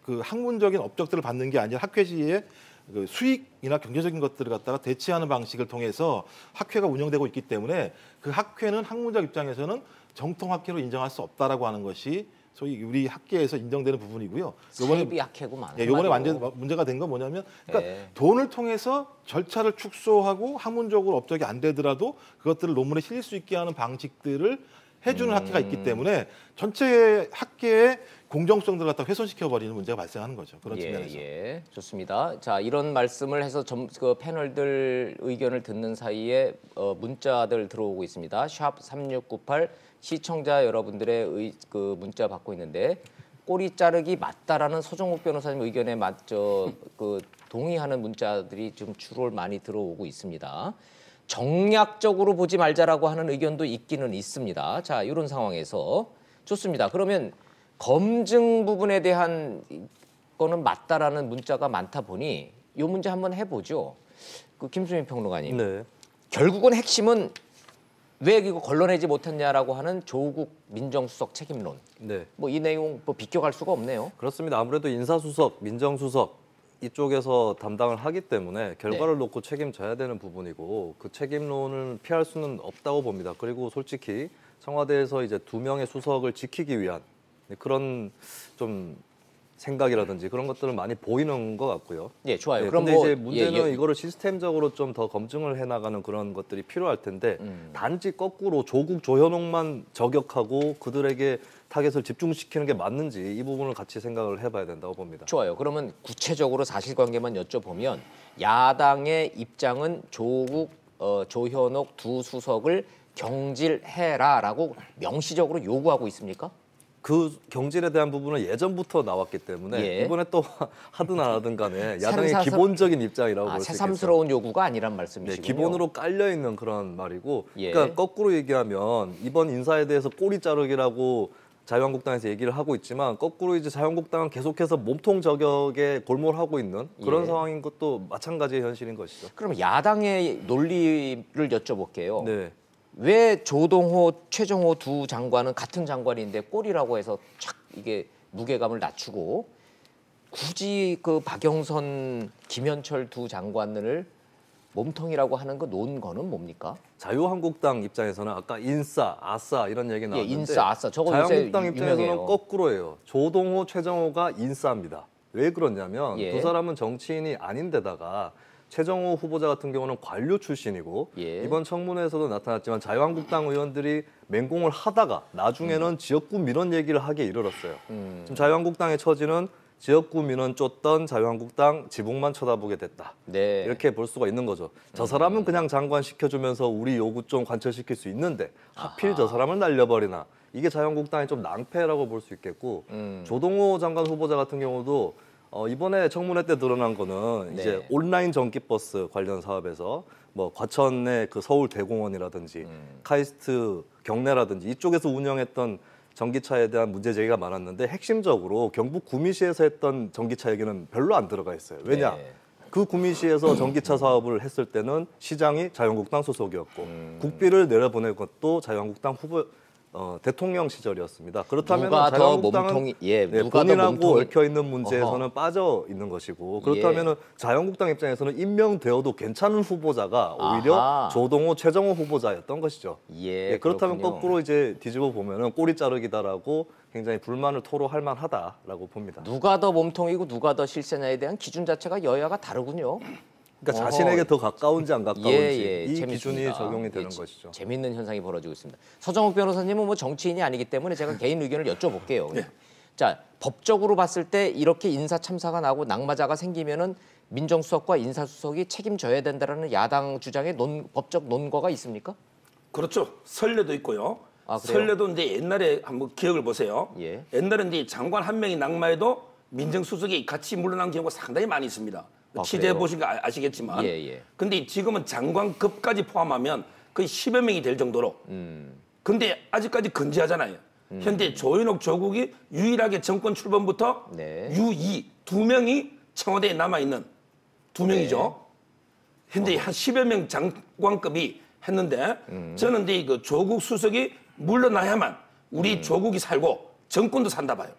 그 학문적인 업적들을 받는 게 아니라 학회지의 그 수익이나 경제적인 것들을 갖다가 대체하는 방식을 통해서 학회가 운영되고 있기 때문에 그 학회는 학문적 입장에서는 정통 학회로 인정할 수 없다라고 하는 것이 소위 우리 학계에서 인정되는 부분이고요. 사이비 학회구만. 이번에 완전 문제가 된 건 뭐냐면 그러니까 네. 돈을 통해서 절차를 축소하고 학문적으로 업적이 안 되더라도 그것들을 논문에 실릴 수 있게 하는 방식들을 해주는 학계가 있기 때문에 전체 학계의 공정성들을 갖다 훼손시켜버리는 문제가 발생하는 거죠. 그런 측면에서. 예, 좋습니다. 자, 이런 말씀을 해서 그 패널들 의견을 듣는 사이에 문자들 들어오고 있습니다. 샵 3698 시청자 여러분들의 그 문자 받고 있는데 꼬리 자르기 맞다라는 서정욱 변호사님 의견에 그 동의하는 문자들이 좀 주로 많이 들어오고 있습니다. 정략적으로 보지 말자라고 하는 의견도 있기는 있습니다. 자, 이런 상황에서 좋습니다. 그러면 검증 부분에 대한 거는 맞다라는 문자가 많다 보니 이 문제 한번 해보죠. 그 김수민 평론가님. 네. 결국은 핵심은 왜 이거 걸러내지 못했냐라고 하는 조국 민정수석 책임론. 네. 뭐 이 내용 뭐 비껴갈 수가 없네요. 그렇습니다. 아무래도 인사수석, 민정수석 이쪽에서 담당을 하기 때문에 결과를 네. 놓고 책임져야 되는 부분이고 그 책임론을 피할 수는 없다고 봅니다. 그리고 솔직히 청와대에서 이제 2명의 수석을 지키기 위한 그런 좀 생각이라든지 그런 것들은 많이 보이는 것 같고요. 예, 좋아요. 네, 그럼 근데 뭐 이제 문제는 예. 이거를 시스템적으로 좀 더 검증을 해나가는 그런 것들이 필요할 텐데 단지 거꾸로 조국 조현옥만 저격하고 그들에게 타겟을 집중시키는 게 맞는지 이 부분을 같이 생각을 해봐야 된다고 봅니다. 좋아요. 그러면 구체적으로 사실관계만 여쭤보면 야당의 입장은 조국, 조현옥 두 수석을 경질해라라고 명시적으로 요구하고 있습니까? 그 경질에 대한 부분은 예전부터 나왔기 때문에 예. 이번에 또 하든 안 하든 간에 야당의 새삼스러- 기본적인 입장이라고 볼 수 있겠죠. 새삼스러운 요구가 아니란 네, 말씀이시군요. 기본으로 깔려 있는 그런 말이고, 예. 그러니까 거꾸로 얘기하면 이번 인사에 대해서 꼬리 자르기라고 자유한국당에서 얘기를 하고 있지만 거꾸로 이제 자유한국당은 계속해서 몸통 저격에 골몰하고 있는 그런 예. 상황인 것도 마찬가지의 현실인 것이죠. 그럼 야당의 논리를 여쭤볼게요. 네. 왜 조동호, 최정호 두 장관은 같은 장관인데 꼴이라고 해서 착 이게 무게감을 낮추고 굳이 그 박영선, 김현철 두 장관을 몸통이라고 하는 그 논거는 뭡니까? 자유한국당 입장에서는 아까 인싸, 아싸 이런 얘기 나왔는데 인싸, 아싸. 저거 요새 자유한국당 입장에서는 유명해요. 거꾸로예요. 조동호, 최정호가 인싸입니다. 왜 그러냐면 예. 두 사람은 정치인이 아닌데다가 최정호 후보자 같은 경우는 관료 출신이고 예. 이번 청문회에서도 나타났지만 자유한국당 의원들이 맹공을 하다가 나중에는 지역구 민원 얘기를 하기에 이르렀어요. 지금 자유한국당의 처지는 지역구 민원 쫓던 자유한국당 지붕만 쳐다보게 됐다. 네. 이렇게 볼 수가 있는 거죠. 저 사람은 그냥 장관 시켜주면서 우리 요구 좀 관철시킬 수 있는데 하필 저 사람을 날려버리나. 이게 자유한국당의 좀 낭패라고 볼 수 있겠고 조동호 장관 후보자 같은 경우도 이번에 청문회 때 드러난 거는 네. 이제 온라인 전기버스 관련 사업에서 뭐 과천의 그 서울 대공원이라든지 카이스트 경내라든지 이쪽에서 운영했던 전기차에 대한 문제 제기가 많았는데 핵심적으로 경북 구미시에서 했던 전기차 얘기는 별로 안 들어가 있어요. 왜냐? 네. 그 구미시에서 전기차 사업을 했을 때는 시장이 자유한국당 소속이었고 국비를 내려보낸 것도 자유한국당 후보 대통령 시절이었습니다. 그렇다면 누가 더 자유한국당은 몸통이- 예, 네, 누가 더 본인하고 몸통이- 얽혀 있는 문제에서는 어허. 빠져 있는 것이고 그렇다면 자유한국당 입장에서는 임명되어도 괜찮은 후보자가 오히려 아하. 조동호, 최정호 후보자였던 것이죠. 예, 그렇다면 그렇군요. 거꾸로 이제 뒤집어 보면은 꼬리 자르기다라고 굉장히 불만을 토로할 만하다라고 봅니다. 누가 더 몸통이고 누가 더 실세냐에 대한 기준 자체가 여야가 다르군요. 그러니까 어허. 자신에게 더 가까운지 안 가까운지 이 재밌습니다. 기준이 적용이 되는 예, 것이죠. 재밌는 현상이 벌어지고 있습니다. 서정욱 변호사님은 뭐 정치인이 아니기 때문에 제가 개인 의견을 여쭤볼게요. 자, 법적으로 봤을 때 이렇게 인사 참사가 나고 낙마자가 생기면은 민정수석과 인사수석이 책임져야 된다라는 야당 주장의 법적 논거가 있습니까? 그렇죠. 선례도 있고요. 아, 그래요? 선례도 이제 옛날에 한번 기억을 보세요. 예. 옛날에 이제 장관 한 명이 낙마해도 민정수석이 같이 물러난 경우가 상당히 많이 있습니다. 아, 취재해 그래요? 보신 거 아시겠지만. 예, 예. 근데 지금은 장관급까지 포함하면 거의 10여 명이 될 정도로. 근데 아직까지 건재하잖아요. 현재 조현옥, 조국이 유일하게 정권 출범부터 네. 유이 두 명이 청와대에 남아 있는 두 명이죠. 현재 한 10여 명 장관급이 했는데 저는 이제 그 조국 수석이 물러나야만 우리 조국이 살고 정권도 산다 봐요.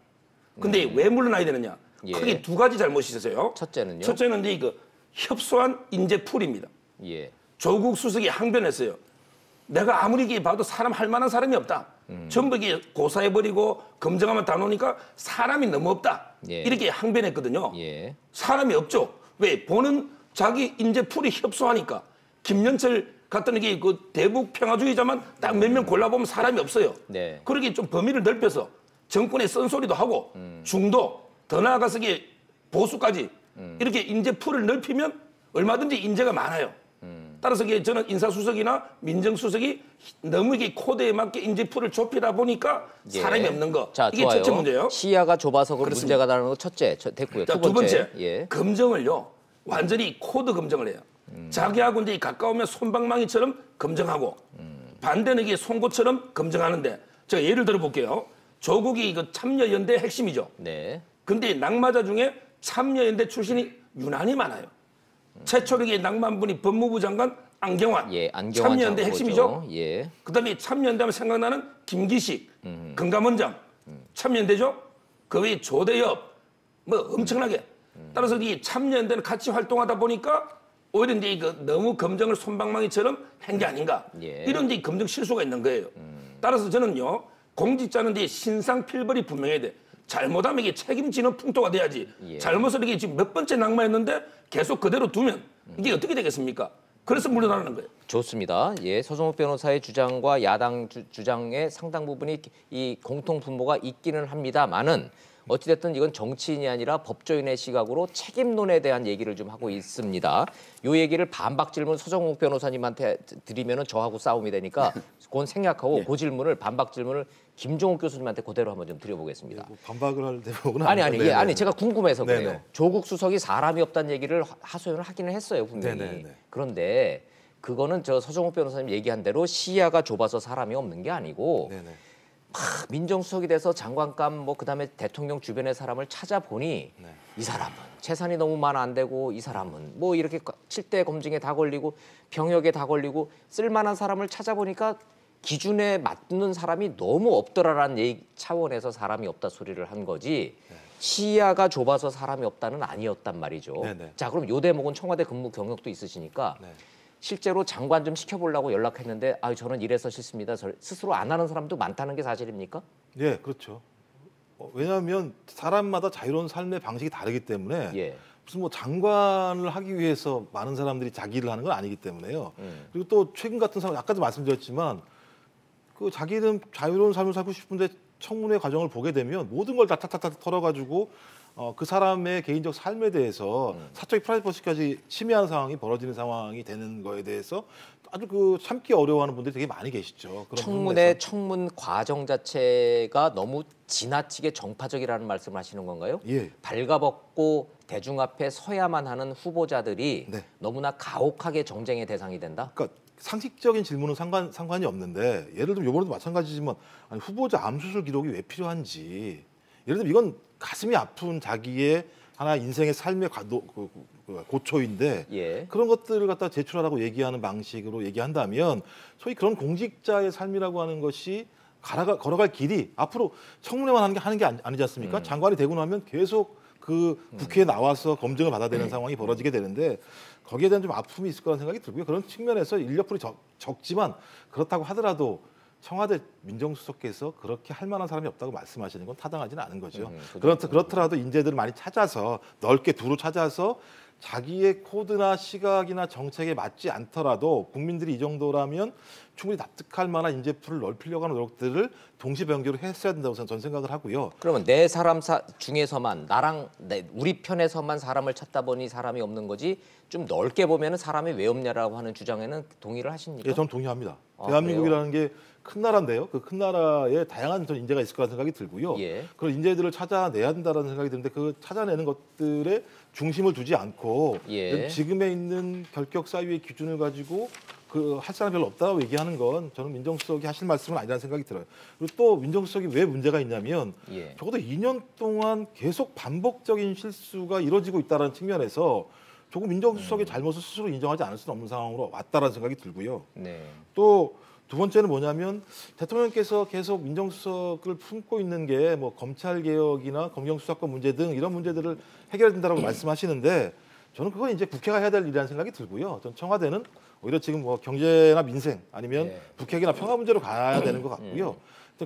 근데 왜 물러나야 되느냐? 예. 크게 두 가지 잘못이 있어요. 첫째는요? 첫째는 이제 그 협소한 인재 풀입니다. 예. 조국 수석이 항변했어요. 내가 아무리 봐도 사람 할 만한 사람이 없다. 전부 이게 고사해버리고 검증하면 다 놓으니까 사람이 너무 없다. 예. 이렇게 항변했거든요. 예. 사람이 없죠. 왜? 보는 자기 인재 풀이 협소하니까. 김현철 갔더니 이게 그 대북 평화주의자만 딱 몇 명 골라보면 사람이 없어요. 네. 그러게 좀 범위를 넓혀서 정권의 쓴소리도 하고 중도 더 나아가서 이게 보수까지 이렇게 인재 풀을 넓히면 얼마든지 인재가 많아요. 따라서 이게 저는 인사수석이나 민정수석이 너무 이게 코드에 맞게 인재 풀을 좁히다 보니까 예. 사람이 없는 거. 자, 이게 좋아요. 첫째 문제예요. 시야가 좁아서 그 그렇습니다. 문제가 나는 거 첫째 됐고요. 자, 두 번째, 예. 검증을요. 완전히 코드 검증을 해요. 자기하고 이제 가까우면 솜방망이처럼 검증하고 반대는 이게 송곳처럼 검증하는데 제가 예를 들어 볼게요. 조국이 그 참여연대 핵심이죠. 네. 근데 낙마자 중에 참여연대 출신이 유난히 많아요. 최초로 이게 낙마분이 법무부 장관 안경환, 예, 안경환 참여연대 장고죠. 핵심이죠. 예. 그다음에 참여연대 하면 생각나는 김기식, 금감원장, 참여연대죠. 그 외에 조대엽, 뭐 엄청나게. 따라서 이 참여연대는 같이 활동하다 보니까 오히려 이제 이거 너무 검증을 솜방망이처럼 한 게 아닌가. 예. 이런 이제 검증 실수가 있는 거예요. 따라서 저는요, 공직자는 이제 신상 필벌이 분명해야 돼. 잘못하면 이게 책임지는 풍토가 돼야지. 예. 잘못을 이게 지금 몇 번째 낙마했는데 계속 그대로 두면 이게 어떻게 되겠습니까? 그래서 물러나는 거예요. 좋습니다. 예, 서정욱 변호사의 주장과 야당 주장의 상당 부분이 이 공통 분모가 있기는 합니다만은 어찌됐든 이건 정치인이 아니라 법조인의 시각으로 책임론에 대한 얘기를 좀 하고 있습니다. 요 얘기를 반박 질문 서정욱 변호사님한테 드리면은 저하고 싸움이 되니까 그건 생략하고 그 질문을 반박 질문을 김종욱 교수님한테 그대로 한번 좀 드려보겠습니다. 뭐 반박을 할 대목은 아니 아니죠. 예, 네네. 아니 제가 궁금해서 그래요. 네네. 조국 수석이 사람이 없다는 얘기를 하소연을 하기는 했어요 분명히. 네네네. 그런데 그거는 저 서정욱 변호사님 얘기한 대로 시야가 좁아서 사람이 없는 게 아니고 네네. 민정수석이 돼서 장관감 뭐 그다음에 대통령 주변의 사람을 찾아보니 네. 이 사람은 재산이 너무 많아 안 되고 이 사람은 뭐 이렇게 7대 검증에 다 걸리고 병역에 다 걸리고 쓸만한 사람을 찾아보니까 기준에 맞는 사람이 너무 없더라라는 얘기 차원에서 사람이 없다 소리를 한 거지 시야가 좁아서 사람이 없다는 아니었단 말이죠. 네네. 자 그럼 요 대목은 청와대 근무 경력도 있으시니까 네. 실제로 장관 좀 시켜보려고 연락했는데 아 저는 이래서 싫습니다. 스스로 안 하는 사람도 많다는 게 사실입니까? 예, 그렇죠. 왜냐하면 사람마다 자유로운 삶의 방식이 다르기 때문에 예. 무슨 뭐 장관을 하기 위해서 많은 사람들이 자기 일을 하는 건 아니기 때문에요. 그리고 또 최근 같은 상황, 아까도 말씀드렸지만 그 자기는 자유로운 삶을 살고 싶은데 청문회 과정을 보게 되면 모든 걸 다 탁탁탁 털어가지고 그 사람의 개인적 삶에 대해서 사적인 프라이버시까지 침해하는 상황이 벌어지는 상황이 되는 거에 대해서 아주 그 참기 어려워하는 분들이 되게 많이 계시죠. 그런 청문회 청문 과정 자체가 너무 지나치게 정파적이라는 말씀을 하시는 건가요? 예. 발가벗고 대중 앞에 서야만 하는 후보자들이 네. 너무나 가혹하게 정쟁의 대상이 된다? 그러니까 상식적인 질문은 상관이 없는데 예를 들면 이번에도 마찬가지지만 아니, 후보자 암수술 기록이 왜 필요한지 예를 들면 이건 가슴이 아픈 자기의 하나 인생의 삶의 고초인데 예. 그런 것들을 갖다 제출하라고 얘기하는 방식으로 얘기한다면 소위 그런 공직자의 삶이라고 하는 것이 걸어갈 길이 앞으로 청문회만 하는 게 아니지 않습니까? 장관이 되고 나면 계속 그 국회에 나와서 검증을 받아야 되는 상황이 벌어지게 되는데 거기에 대한 좀 아픔이 있을 거라는 생각이 들고요. 그런 측면에서 인력풀이 적지만 그렇다고 하더라도 청와대 민정수석께서 그렇게 할 만한 사람이 없다고 말씀하시는 건 타당하지는 않은 거죠. 그렇더라도 인재들을 많이 찾아서 넓게 두루 찾아서 자기의 코드나 시각이나 정책에 맞지 않더라도 국민들이 이 정도라면 충분히 납득할 만한 인재풀을 넓히려고 하는 노력들을 동시배경으로 했어야 된다고 저는 생각을 하고요. 그러면 내 사람 중에서만 우리 편에서만 사람을 찾다 보니 사람이 없는 거지 좀 넓게 보면은 사람이 왜 없냐라고 하는 주장에는 동의를 하십니까? 예, 저는 동의합니다. 아, 대한민국이라는 게 큰 나라인데요. 그 큰 나라에 다양한 인재가 있을 거라는 생각이 들고요. 예. 그런 인재들을 찾아내야 된다는 생각이 드는데 그 찾아내는 것들에 중심을 두지 않고 예. 지금에 있는 결격 사유의 기준을 가지고 그 할 사람 별로 없다고 얘기하는 건 저는 민정수석이 하실 말씀은 아니라는 생각이 들어요. 그리고 또 민정수석이 왜 문제가 있냐면 예. 적어도 2년 동안 계속 반복적인 실수가 이루어지고 있다는 측면에서 조금 민정수석의 잘못을 스스로 인정하지 않을 수는 없는 상황으로 왔다라는 생각이 들고요. 네. 또 두 번째는 뭐냐면 대통령께서 계속 민정수석을 품고 있는 게 뭐 검찰 개혁이나 검경수사권 문제 등 이런 문제들을 해결해야 된다고 말씀하시는데 저는 그건 이제 국회가 해야 될 일이라는 생각이 들고요. 전 청와대는 오히려 지금 뭐 경제나 민생 아니면 네. 북핵이나 평화 문제로 가야 되는 것 같고요.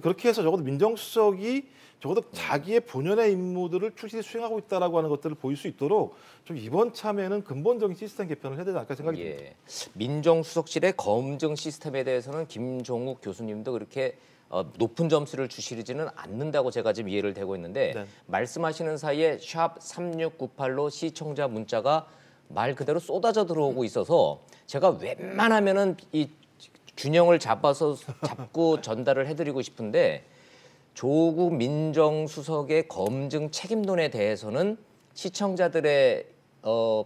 그렇게 해서 적어도 민정수석이 적어도 자기의 본연의 임무들을 충실히 수행하고 있다라고 하는 것들을 보일 수 있도록 좀 이번 참여에는 근본적인 시스템 개편을 해야 되지 않을까 생각이 듭니다. 예. 민정수석실의 검증 시스템에 대해서는 김종욱 교수님도 그렇게 높은 점수를 주시지는 않는다고 제가 지금 이해를 되고 있는데 네. 말씀하시는 사이에 샵 3698로 시청자 문자가 말 그대로 쏟아져 들어오고 있어서 제가 웬만하면은 이 균형을 잡고 전달을 해드리고 싶은데 조국 민정수석의 검증 책임론에 대해서는 시청자들의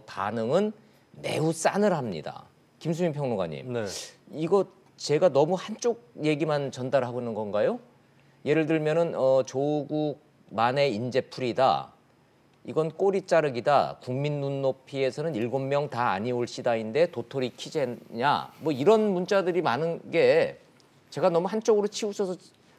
반응은 매우 싸늘합니다. 김수민 평론가님, 네. 이거 제가 너무 한쪽 얘기만 전달하고 있는 건가요? 예를 들면은 조국만의 인재풀이다. 이건 꼬리 자르기다. 국민 눈높이에서는 7명 다 아니올 시다인데 도토리 키재냐. 뭐 이런 문자들이 많은 게 제가 너무 한쪽으로 치우쳐서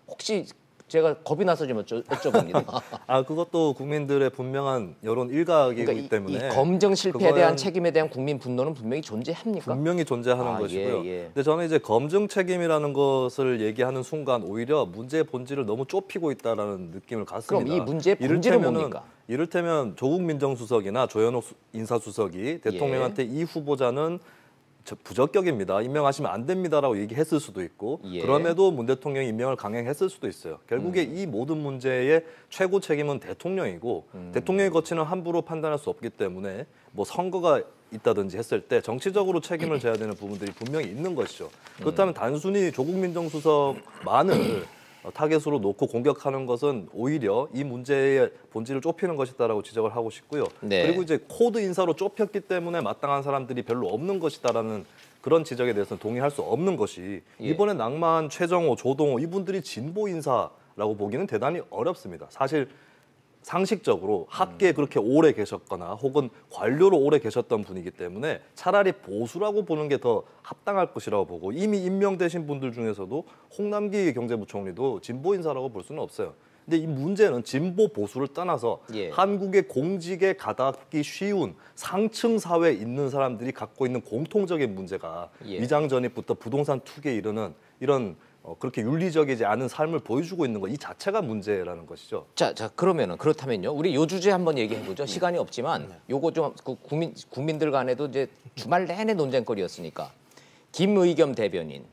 혹시 제가 겁이 나서 좀 여쭤봅니다. 그것도 국민들의 분명한 여론 일각이기 그러니까 때문에 이 검증 실패에 대한 그건 책임에 대한 국민 분노는 분명히 존재합니까? 분명히 존재하는 것이고요. 예. 근데 저는 이제 검증 책임이라는 것을 얘기하는 순간 오히려 문제의 본질을 너무 좁히고 있다라는 느낌을 갖습니다. 그럼 이 문제의 본질은 뭡니까? 이를테면 조국 민정수석이나 조현옥 인사수석이 대통령한테 이 후보자는 부적격입니다. 임명하시면 안 됩니다라고 얘기했을 수도 있고 그럼에도 문 대통령이 임명을 강행했을 수도 있어요. 결국에 이 모든 문제의 최고 책임은 대통령이고 대통령이 거치는 함부로 판단할 수 없기 때문에 뭐 선거가 있다든지 했을 때 정치적으로 책임을 져야 되는 부분들이 분명히 있는 것이죠. 그렇다면 단순히 조국 민정수석만을 타겟으로 놓고 공격하는 것은 오히려 이 문제의 본질을 좁히는 것이다라고 지적을 하고 싶고요. 네. 그리고 이제 코드 인사로 좁혔기 때문에 마땅한 사람들이 별로 없는 것이다라는 그런 지적에 대해서는 동의할 수 없는 것이 이번에 낙마한 최정호, 조동호 이분들이 진보 인사라고 보기는 대단히 어렵습니다. 사실 상식적으로 학계에 그렇게 오래 계셨거나 혹은 관료로 오래 계셨던 분이기 때문에 차라리 보수라고 보는 게 더 합당할 것이라고 보고 이미 임명되신 분들 중에서도 홍남기 경제부총리도 진보 인사라고 볼 수는 없어요. 근데 이 문제는 진보 보수를 떠나서 한국의 공직에 가닿기 쉬운 상층 사회에 있는 사람들이 갖고 있는 공통적인 문제가 위장 전입부터 부동산 투기에 이르는 이런 그렇게 윤리적이지 않은 삶을 보여주고 있는 것 이 자체가 문제라는 것이죠. 자 그렇다면요. 우리 요 주제 한번 얘기해 보죠. 시간이 없지만 요거 좀 국민들 간에도 이제 주말 내내 논쟁거리였으니까 김의겸 대변인,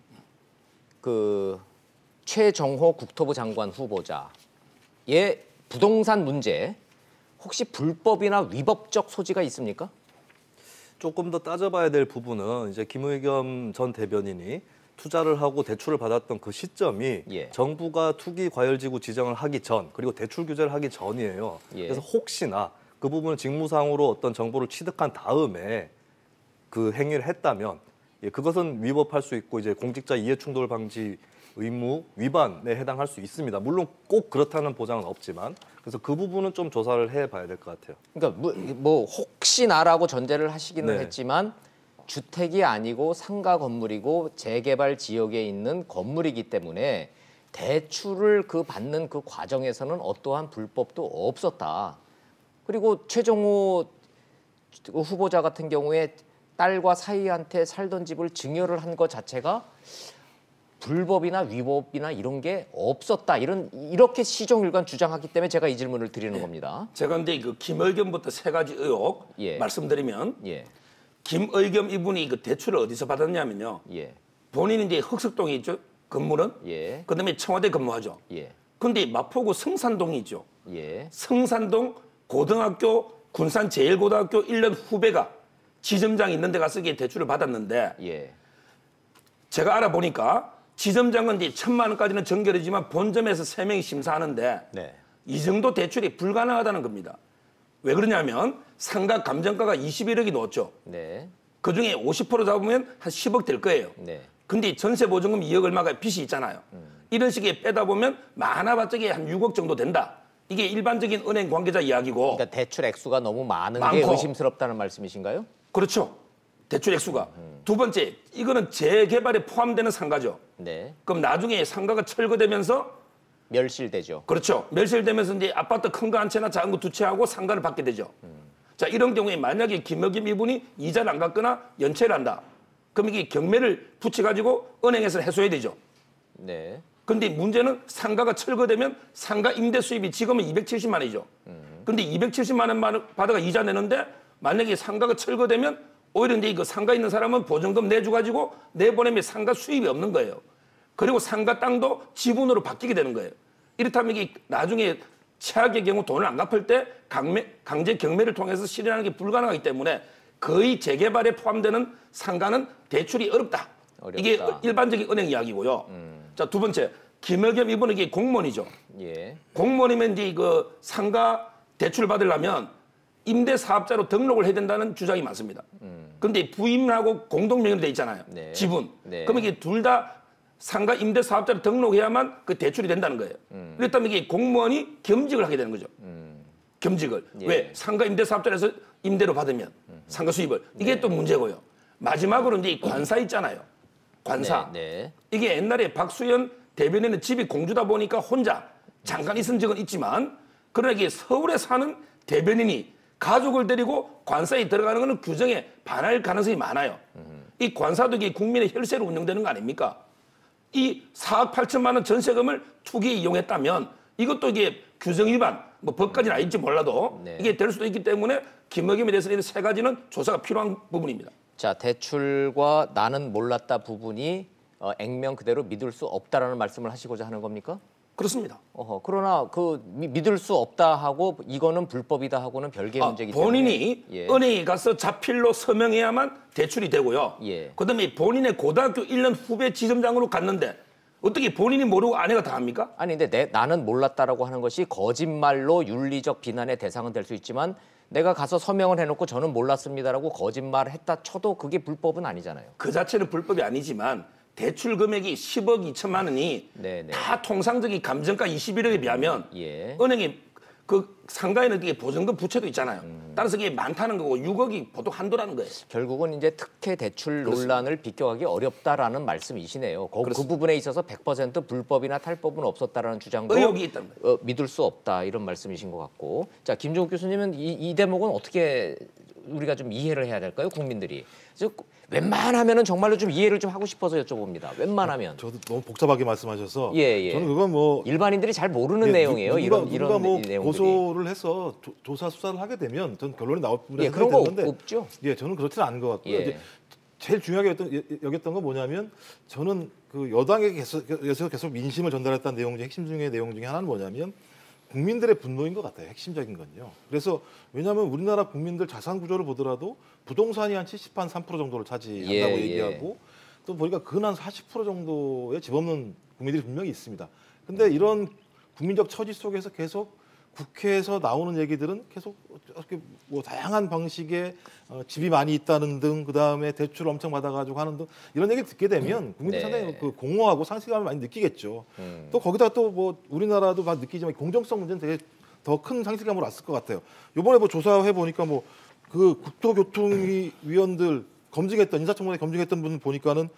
그 최정호 국토부 장관 후보자의 부동산 문제 혹시 불법이나 위법적 소지가 있습니까? 조금 더 따져봐야 될 부분은 이제 김의겸 전 대변인이 투자를 하고 대출을 받았던 그 시점이 정부가 투기 과열지구 지정을 하기 전 그리고 대출 규제를 하기 전이에요. 그래서 혹시나 그 부분을 직무상으로 어떤 정보를 취득한 다음에 그 행위를 했다면 그것은 위법할 수 있고 이제 공직자 이해충돌 방지 의무 위반에 해당할 수 있습니다. 물론 꼭 그렇다는 보장은 없지만 그래서 그 부분은 좀 조사를 해봐야 될 것 같아요. 그러니까 뭐 혹시나라고 전제를 하시기는 했지만 주택이 아니고 상가 건물이고 재개발 지역에 있는 건물이기 때문에 대출을 받는 그 과정에서는 어떠한 불법도 없었다. 그리고 최정호 후보자 같은 경우에 딸과 사위한테 살던 집을 증여를 한 것 자체가 불법이나 위법이나 이런 게 없었다. 이렇게 시종일관 주장하기 때문에 제가 이 질문을 드리는 겁니다. 제가 근데 그 김의겸부터 3가지 의혹 말씀드리면 김의겸 이분이 그 대출을 어디서 받았냐면요. 본인이 이제 흑석동에 있죠. 건물은. 그다음에 청와대 근무하죠. 근데 마포구 성산동이 있죠. 성산동 고등학교 군산제일고등학교 1년 후배가 지점장 있는 데 가서 대출을 받았는데 제가 알아보니까 지점장은 이제 1,000만 원까지는 정결이지만 본점에서 3명이 심사하는데 이 정도 대출이 불가능하다는 겁니다. 왜 그러냐면 상가 감정가가 21억이 넘었죠. 그중에 50% 잡으면 한 10억 될 거예요. 근데 전세보증금 2억 얼마가 빚이 있잖아요. 이런 식의 빼다 보면 많아봤자 한 6억 정도 된다. 이게 일반적인 은행 관계자 이야기고. 그러니까 대출 액수가 너무 많은 게 의심스럽다는 말씀이신가요? 그렇죠. 대출 액수가. 두 번째, 이거는 재개발에 포함되는 상가죠. 그럼 나중에 상가가 철거되면서 멸실되죠. 그렇죠. 멸실되면서 이제 아파트 큰 거 한 채나 작은 거 2채하고 상가를 받게 되죠. 자, 이런 경우에 만약에 김의겸 이분이 이자를 안 갚거나 연체를 한다. 그럼 이게 경매를 붙여가지고 은행에서 해소해야 되죠. 근데 문제는 상가가 철거되면 상가 임대 수입이 지금은 270만 원이죠. 근데 270만 원 받아가 이자 내는데 만약에 상가가 철거되면 오히려 이제 그 상가 있는 사람은 보증금 내줘가지고 내보내면 상가 수입이 없는 거예요. 그리고 상가 땅도 지분으로 바뀌게 되는 거예요. 이렇다면 이게 나중에 최악의 경우 돈을 안 갚을 때 강제 경매를 통해서 실현하는 게 불가능하기 때문에 거의 재개발에 포함되는 상가는 대출이 어렵다. 이게 일반적인 은행 이야기고요. 자, 두 번째, 김여겸 이분은 이게 공무원이죠. 예. 공무원이면 이제 그 상가 대출 받으려면 임대 사업자로 등록을 해야 된다는 주장이 많습니다. 그런데 부인하고 공동명의로 돼 있잖아요. 네. 지분. 네. 그러면 이게 둘 다 상가 임대 사업자로 등록해야만 그 대출이 된다는 거예요. 그렇다면 이게 공무원이 겸직을 하게 되는 거죠. 겸직을. 예. 왜? 상가 임대 사업자에서 임대로 받으면 상가 수입을. 이게 또 문제고요. 마지막으로 이제 이 관사 있잖아요. 관사. 네. 이게 옛날에 박수현 대변인은 집이 공주다 보니까 혼자 잠깐 있은 적은 있지만 그러나 이게 서울에 사는 대변인이 가족을 데리고 관사에 들어가는 것은 규정에 반할 가능성이 많아요. 이 관사도 이게 국민의 혈세로 운영되는 거 아닙니까? 이 4억 8천만 원 전세금을 투기에 이용했다면 이것도 이게 규정 위반, 뭐 법까지는 아닐지 몰라도 네. 이게 될 수도 있기 때문에 김여겸에 대해서는 세 가지는 조사가 필요한 부분입니다. 자, 대출과 나는 몰랐다 부분이 액면 그대로 믿을 수 없다라는 말씀을 하시고자 하는 겁니까? 그렇습니다. 그러나 그 믿을 수 없다 하고 이거는 불법이다 하고는 별개의 문제이기 때문에 본인이 예. 은행에 가서 자필로 서명해야만 대출이 되고요. 예. 그다음에 본인의 고등학교 1년 후배 지점장으로 갔는데 어떻게 본인이 모르고 아내가 다 합니까? 아니 근데 나는 몰랐다라고 하는 것이 거짓말로 윤리적 비난의 대상은 될 수 있지만 내가 가서 서명을 해놓고 저는 몰랐습니다라고 거짓말을 했다 쳐도 그게 불법은 아니잖아요. 그 자체는 불법이 아니지만 대출 금액이 10억 2천만 원이 네네. 다 통상적인 감정가 21억에 비하면 예. 은행이 그 상가에는 그게 보증금 부채도 있잖아요. 따라서 이게 많다는 거고 6억이 보통 한도라는 거예요. 결국은 이제 특혜 대출 논란을 비껴가기 어렵다라는 말씀이시네요. 그 부분에 있어서 100% 불법이나 탈법은 없었다라는 주장도 의혹이 있다는 거예요. 믿을 수 없다 이런 말씀이신 것 같고, 자 김종욱 교수님은 이 대목은 어떻게 우리가 좀 이해를 해야 될까요, 국민들이? 웬만하면은 정말로 좀 이해를 좀 하고 싶어서 여쭤봅니다. 웬만하면. 저도 너무 복잡하게 말씀하셔서 예. 저는 그건 뭐 일반인들이 잘 모르는 예, 내용이에요. 누가 뭐 내용들이. 고소를 해서 조사 수사를 하게 되면 전 결론이 나올 부분이 예, 그런 거 되는데 없죠. 예, 저는 그렇지는 않은 것 같고요. 예. 이제 제일 중요하게 여겼던 건 뭐냐면 저는 그 여당에게 계속 민심을 전달했다는 내용 중에 핵심 중의 내용 중에 하나는 뭐냐면 국민들의 분노인 것 같아요. 핵심적인 건요. 그래서 왜냐하면 우리나라 국민들 자산 구조를 보더라도 부동산이 한 73% 정도를 차지한다고 얘기하고 또 보니까 근한 40% 정도의 집 없는 국민들이 분명히 있습니다. 근데 이런 국민적 처지 속에서 계속 국회에서 나오는 얘기들은 계속 이렇게 뭐 다양한 방식의 집이 많이 있다는 등, 그 다음에 대출 엄청 받아가지고 하는 등 이런 얘기를 듣게 되면 국민들 네. 상당히 그 공허하고 상실감을 많이 느끼겠죠. 또 거기다 또 뭐 우리나라도 막 느끼지만 공정성 문제는 되게 더 큰 상실감으로 왔을 것 같아요. 이번에 뭐 조사해 보니까 뭐 그 국토교통위원들 검증했던 인사청문회 검증했던 분 보니까는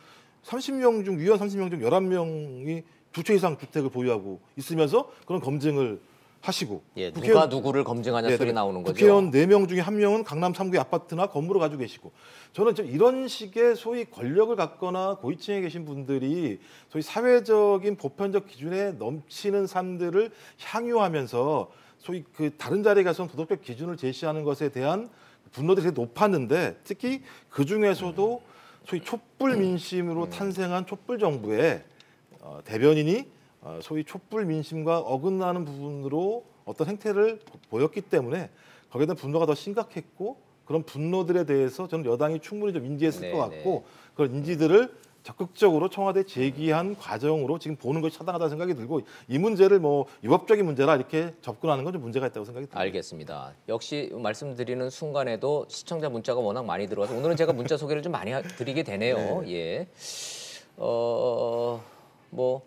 30명 중 위원 30명 중 11명이 두 채 이상 주택을 보유하고 있으면서 그런 검증을 하시고 예, 누가 누구를 검증하냐 소리 나오는 거죠. 국회의원 4명 중에 1명은 강남 3구의 아파트나 건물을 가지고 계시고 저는 좀 이런 식의 소위 권력을 갖거나 고위층에 계신 분들이 소위 사회적인 보편적 기준에 넘치는 삶들을 향유하면서 소위 그 다른 자리에 가서는 도덕적 기준을 제시하는 것에 대한 분노들이 되게 높았는데 특히 그 중에서도 소위 촛불 민심으로 탄생한 촛불 정부의 대변인이 소위 촛불 민심과 어긋나는 부분으로 어떤 행태를 보였기 때문에 거기에 대한 분노가 더 심각했고 그런 분노들에 대해서 저는 여당이 충분히 좀 인지했을 것 같고 그런 인지들을 적극적으로 청와대에 제기한 과정으로 지금 보는 것이 타당하다는 생각이 들고 이 문제를 뭐 위법적인 문제라 이렇게 접근하는 건 좀 문제가 있다고 생각이 듭니다. 알겠습니다. 역시 말씀드리는 순간에도 시청자 문자가 워낙 많이 들어와서 오늘은 제가 문자 소개를 좀 많이 드리게 되네요. 예. 뭐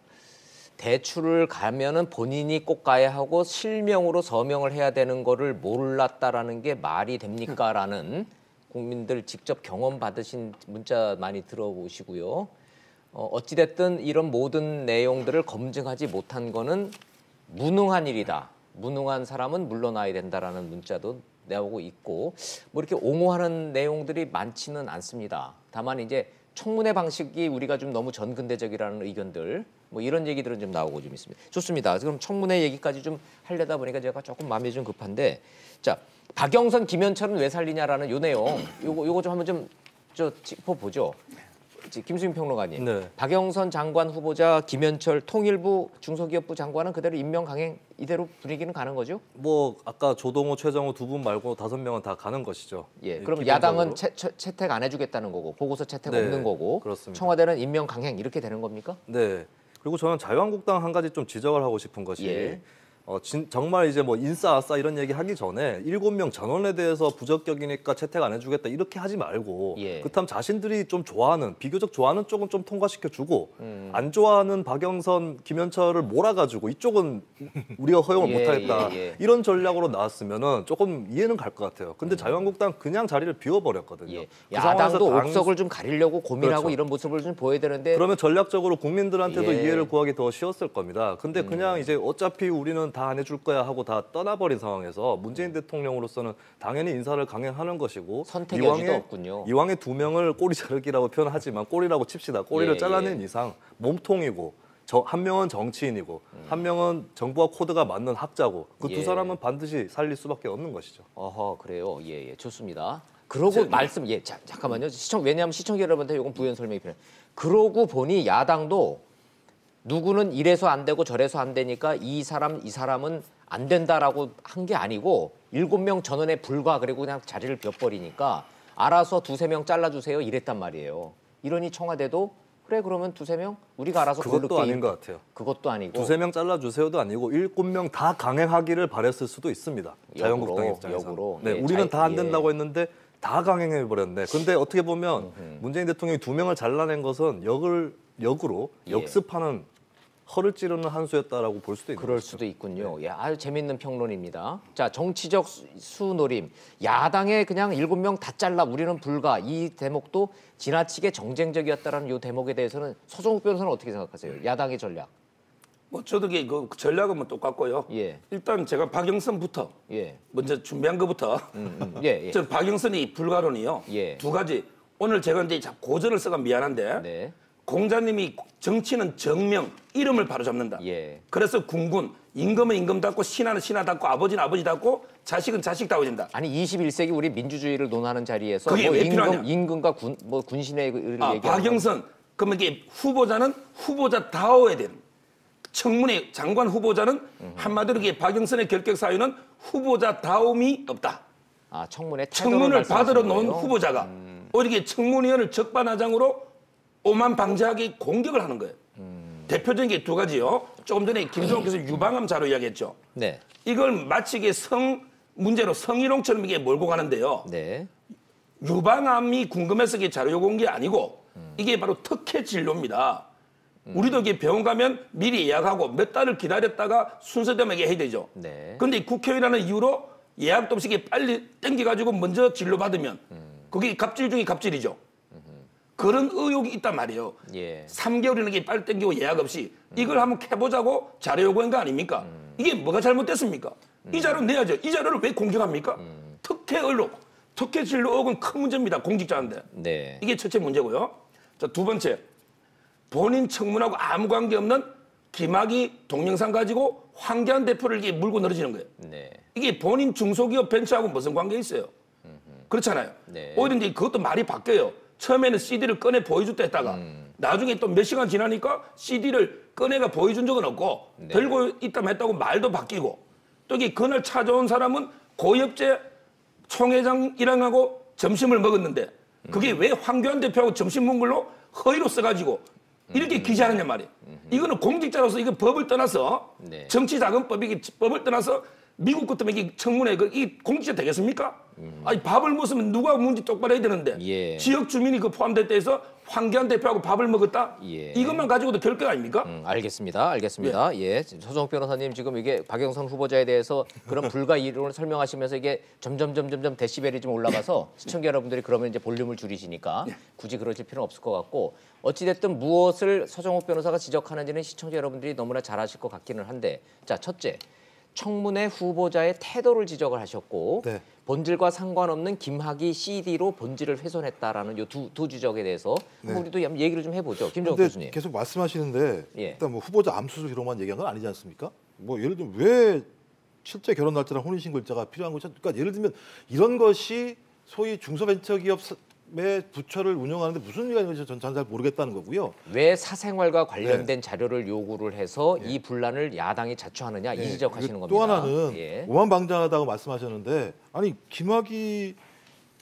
대출을 가면은 본인이 꼭 가야 하고 실명으로 서명을 해야 되는 거를 몰랐다라는 게 말이 됩니까라는 국민들 직접 경험 받으신 문자 많이 들어보시고요. 어찌됐든 이런 모든 내용들을 검증하지 못한 거는 무능한 일이다. 무능한 사람은 물러나야 된다라는 문자도 나오고 있고 뭐 이렇게 옹호하는 내용들이 많지는 않습니다. 다만 이제 청문회 방식이 우리가 좀 너무 전근대적이라는 의견들 뭐 이런 얘기들은 좀 나오고 좀 있습니다. 좋습니다. 그럼 청문회 얘기까지 좀 하려다 보니까 제가 조금 마음이 좀 급한데 자 박영선, 김현철은 왜 살리냐라는 요 내용 요거 좀 한번 좀 짚어보죠. 김수민 평론가님, 네. 박영선 장관 후보자, 김현철 통일부 중소기업부 장관은 그대로 임명 강행 이대로 분위기는 가는 거죠? 뭐 아까 조동호, 최정호 두 분 말고 5명은 다 가는 것이죠. 예, 그럼 기본적으로. 야당은 채택 안 해주겠다는 거고 보고서 채택 네, 없는 거고 그렇습니다. 청와대는 임명 강행 이렇게 되는 겁니까? 네. 그리고 저는 자유한국당 한 가지 좀 지적을 하고 싶은 것이 예. 정말 이제 뭐 인싸 아싸 이런 얘기 하기 전에 7명 전원에 대해서 부적격이니까 채택 안 해주겠다 이렇게 하지 말고 예. 그렇다면 자신들이 좀 좋아하는 비교적 좋아하는 쪽은 좀 통과시켜주고 안 좋아하는 박영선, 김현철을 몰아가지고 이쪽은 우리가 허용을 예, 못하겠다 예. 이런 전략으로 나왔으면은 조금 이해는 갈 것 같아요. 근데 자유한국당 그냥 자리를 비워버렸거든요. 예. 그 상황에서 야당도 옥석을 좀 가리려고 고민하고 그렇죠. 이런 모습을 좀 보여야 되는데 그러면 전략적으로 국민들한테도 예. 이해를 구하기 더 쉬웠을 겁니다. 근데 그냥 이제 어차피 우리는 다 안 해줄 거야 하고 다 떠나버린 상황에서 문재인 대통령으로서는 당연히 인사를 강행하는 것이고 선택 여지도 없군요. 이왕에 2명을 꼬리 자르기라고 표현하지만 꼬리라고 칩시다. 꼬리를 예, 잘라낸 예. 이상 몸통이고 한 명은 정치인이고 한 명은 정부와 코드가 맞는 학자고 그 두 예. 사람은 반드시 살릴 수밖에 없는 것이죠. 어허 그래요. 예, 좋습니다. 그러고 말씀 잠깐만요. 왜냐하면 시청자 여러분한테 이건 부연 설명이 필요해요. 그러고 보니 야당도 누구는 이래서 안 되고 저래서 안 되니까 이 사람은 안 된다라고 한 게 아니고 7명 전원에 불과 그리고 그냥 자리를 비워버리니까 알아서 2-3명 잘라주세요 이랬단 말이에요. 이러니 청와대도 그래 그러면 2-3명 우리가 알아서 그것도 고를게. 아닌 것 같아요. 그것도 아니고 2-3명 잘라주세요도 아니고 7명 다 강행하기를 바랬을 수도 있습니다. 자유한국당 입장에서. 역으로. 네, 예, 우리는 다 안 예. 된다고 했는데 다 강행해버렸네. 근데 어떻게 보면 문재인 대통령이 2명을 잘라낸 것은 역으로 예. 역습하는 허를 찌르는 한 수였다라고 볼 수도 있는 그럴 거죠. 수도 있군요. 예, 아주 재밌는 평론입니다. 자, 정치적 수노림. 야당에 그냥 7명 다 잘라 우리는 불가. 이 대목도 지나치게 정쟁적이었다라는 이 대목에 대해서는 서정욱 변호사는 어떻게 생각하세요? 야당의 전략. 뭐 저도 그 전략은 뭐 똑같고요. 예. 일단 제가 박영선부터 예. 먼저 준비한 것부터 예, 예. 저 박영선이 불가론이요. 예. 두 가지. 오늘 제가 이제 고전을 써가 미안한데 네. 공자님이 정치는 정명 이름을 바로 잡는다. 예. 그래서 군군 임금은 임금답고 신하는 신하답고 아버지는 아버지답고 자식은 자식다워야 된다. 아니 21세기 우리 민주주의를 논하는 자리에서 그게 왜 필요하냐? 임금과 군신의 얘기하는 박영선 그러면 이게 후보자는 후보자다워야 되는. 청문회 장관 후보자는 한마디로 이게 박영선의 결격 사유는 후보자다움이 없다. 아, 청문회 청문을 받으러 놓은 거예요? 후보자가 오히려 이게 청문위원을 적반하장으로 오만 방지하게 공격을 하는 거예요. 대표적인 게 두 가지요. 조금 전에 김종욱께서 유방암 자료 이야기했죠. 네. 이걸 마치 이게 문제로 성희롱처럼 이게 몰고 가는데요. 네. 유방암이 궁금해서 이게 자료 요구한 게 아니고 이게 바로 특혜 진료입니다. 우리도 이게 병원 가면 미리 예약하고 몇 달을 기다렸다가 순서대로 해야 되죠. 네. 그런데 국회의원이라는 이유로 예약도 없이 이게 빨리 땡겨가지고 먼저 진료받으면 그게 갑질 중에 갑질이죠. 그런 의혹이 있단 말이에요. 예. 3개월이나 이게 빨리 땡기고 예약 없이 이걸 한번 해보자고 자료 요구한 거 아닙니까? 이게 뭐가 잘못됐습니까? 이 자료 내야죠. 이 자료를 왜 공격합니까? 특혜 의혹, 특혜 진료 의혹은 큰 문제입니다. 공직자인데. 네. 이게 첫째 문제고요. 자, 두 번째. 본인 청문하고 아무 관계 없는 김학의 동영상 가지고 황교안 대표를 이게 물고 늘어지는 거예요. 네. 이게 본인 중소기업 벤처하고 무슨 관계 있어요? 그렇잖아요. 네. 오히려 이제 그것도 말이 바뀌어요. 처음에는 CD를 꺼내 보여줬다 했다가 나중에 또 몇 시간 지나니까 CD를 꺼내가 보여준 적은 없고 들고 있다면 했다고 말도 바뀌고 또 이게 그날 찾아온 사람은 고엽제 총회장이랑 하고 점심을 먹었는데 그게 왜 황교안 대표하고 점심 먹은 걸로 허위로 써가지고 이렇게 기재하느냐 말이에요. 이거는 공직자로서 이거 법을 떠나서 네. 정치자금법 이게 법을 떠나서 미국 같으면 이게 청문회 이 공직자 되겠습니까? 아니 밥을 먹으면 누가 문제 똑바로 해야 되는데 예. 지역 주민이 그 포함됐다 해서 황교안 대표하고 밥을 먹었다? 예. 이것만 가지고도 결격 아닙니까? 알겠습니다. 예. 서정욱 변호사님 지금 이게 박영선 후보자에 대해서 그런 불가 이론을 설명하시면서 이게 점점 데시벨이 좀 올라가서 시청자 여러분들이 그러면 이제 볼륨을 줄이시니까 굳이 그러실 필요는 없을 것 같고 어찌됐든 무엇을 서정욱 변호사가 지적하는지는 시청자 여러분들이 너무나 잘 아실 것 같기는 한데 자, 첫째. 청문회 후보자의 태도를 지적을 하셨고 네. 본질과 상관없는 김학의 CD로 본질을 훼손했다라는 이 두 지적에 대해서 한번 우리도 한번 얘기를 좀 해보죠. 김정욱 근데 교수님. 계속 말씀하시는데 예. 일단 뭐 후보자 암수수 이런만 얘기한 건 아니지 않습니까? 뭐 예를 들면 왜 실제 결혼 날짜랑 혼인신고일자가 필요한 거죠? 그러니까 예를 들면 이런 것이 소위 중소벤처기업의 부처를 운영하는데 무슨 의미가 있는지 저는 잘 모르겠다는 거고요. 왜 사생활과 관련된 자료를 요구를 해서 이 분란을 야당이 자초하느냐 이 지적하시는 겁니다. 또 하나는 예. 오만방자하다고 말씀하셨는데 아니 김학의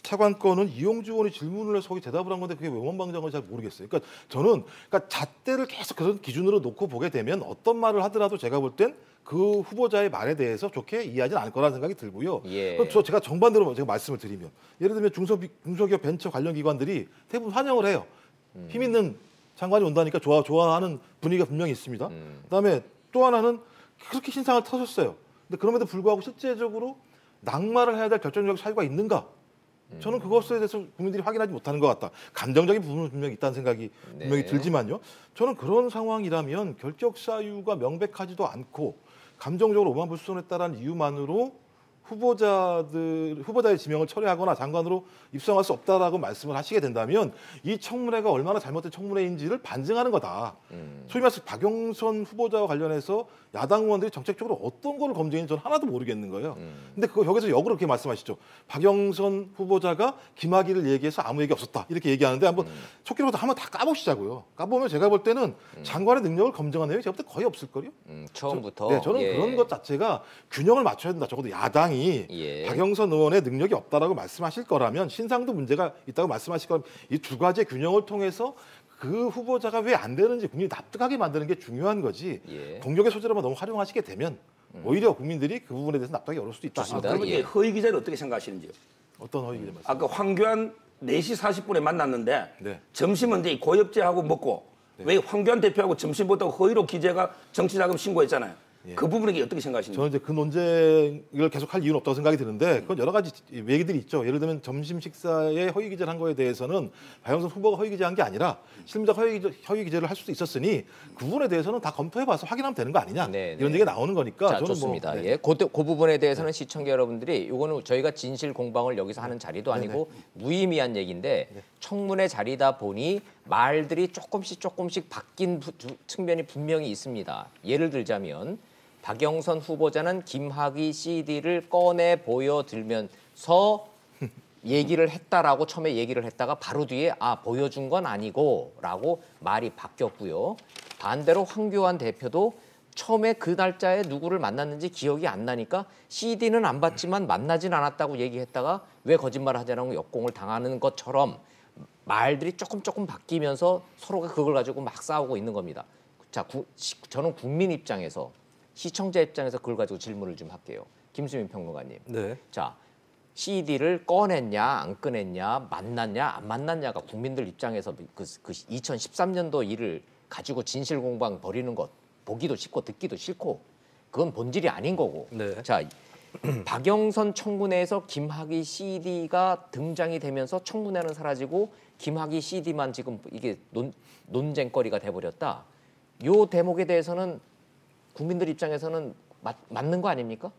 차관건은 이용주 의원이 질문을 해서 거기 대답을 한 건데 그게 왜 오만방자한 건지 잘 모르겠어요. 그러니까 저는 잣대를 계속 그런 기준으로 놓고 보게 되면 어떤 말을 하더라도 제가 볼 땐 그 후보자의 말에 대해서 좋게 이해하지는 않을 거라는 생각이 들고요. 예. 그럼 제가 정반대로 제가 말씀을 드리면 예를 들면 중소기업 벤처 관련 기관들이 대부분 환영을 해요. 힘 있는 장관이 온다니까 좋아하는 분위기가 분명히 있습니다. 그다음에 또 하나는 그렇게 신상을 터졌어요. 근데 그럼에도 불구하고 실제적으로 낙마를 해야 될 결정적 사유가 있는가? 저는 그것에 대해서 국민들이 확인하지 못하는 것 같다. 감정적인 부분은 분명히 있다는 생각이 분명히 들지만요. 저는 그런 상황이라면 결격 사유가 명백하지도 않고 감정적으로 오만불손했다라는 이유만으로 후보자의 지명을 철회하거나 장관으로 입성할 수 없다라고 말씀을 하시게 된다면 이 청문회가 얼마나 잘못된 청문회인지를 반증하는 거다. 소위 말해서 박영선 후보자와 관련해서 야당 의원들이 정책적으로 어떤 거를 검증했는지 저는 하나도 모르겠는 거예요. 근데 여기서 역으로 그렇게 말씀하시죠. 박영선 후보자가 김학의를 얘기해서 아무 얘기 없었다. 이렇게 얘기하는데 한번 속기로부터 한번 다 까보시자고요. 까보면 제가 볼 때는 장관의 능력을 검증한 내용이 제가 볼 때 거의 없을 거요. 처음부터. 저는 예. 그런 것 자체가 균형을 맞춰야 된다. 적어도 야당이 예. 박영선 의원의 능력이 없다라고 말씀하실 거라면 신상도 문제가 있다고 말씀하실 거라면 이 두 가지의 균형을 통해서 그 후보자가 왜 안 되는지 국민이 납득하게 만드는 게 중요한 거지. 예. 공격의 소재로만 너무 활용하시게 되면 오히려 국민들이 그 부분에 대해서 납득하기 어려울 수도 있다. 좋습니다. 그러면 예. 이제 허위 기자를 어떻게 생각하시는지요? 어떤 허위 기자 말씀? 아까 황교안 4시 40분에 만났는데 네. 점심은 이제 고엽제하고 먹고 왜 황교안 대표하고 점심 먹다고 허위로 기재가 정치자금 신고했잖아요. 그 부분에 어떻게 생각하시는지? 저는 이제 그 논쟁을 계속할 이유는 없다고 생각이 드는데 그건 여러 가지 얘기들이 있죠. 예를 들면 점심 식사에 허위 기재를 한 거에 대해서는 박영선 후보가 허위 기재한 게 아니라 실무자 허위 기재를 할 수도 있었으니 그 부분에 대해서는 다 검토해봐서 확인하면 되는 거 아니냐 네, 이런 얘기가 나오는 거니까 자, 저는 좋습니다. 뭐, 예, 그 부분에 대해서는 시청자 여러분들이 이거는 저희가 진실 공방을 여기서 하는 자리도 아니고 무의미한 얘기인데 청문회 자리다 보니 말들이 조금씩 바뀐 측면이 분명히 있습니다. 예를 들자면 박영선 후보자는 김학의 CD를 꺼내 보여들면서 얘기를 했다라고 처음에 얘기를 했다가 바로 뒤에 보여준 건 아니고라고 말이 바뀌었고요. 반대로 황교안 대표도 처음에 그 날짜에 누구를 만났는지 기억이 안 나니까 CD는 안 봤지만 만나진 않았다고 얘기했다가 왜 거짓말을 하자라고 역공을 당하는 것처럼 말들이 조금 바뀌면서 서로가 그걸 가지고 막 싸우고 있는 겁니다. 자, 저는 국민 입장에서 시청자 입장에서 그걸 가지고 질문을 좀 할게요. 김수민 평론가님. 네. 자, CD를 꺼냈냐 안 꺼냈냐 만났냐 안 만났냐가 국민들 입장에서 그 2013년도 일을 가지고 진실 공방 벌이는 것 보기도 싫고 듣기도 싫고 그건 본질이 아닌 거고. 네. 자, 박영선 청문회에서 김학의 CD가 등장이 되면서 청문회는 사라지고 김학의 CD만 지금 이게 논쟁거리가 돼버렸다. 요 대목에 대해서는 국민들 입장에서는 맞는 거 아닙니까?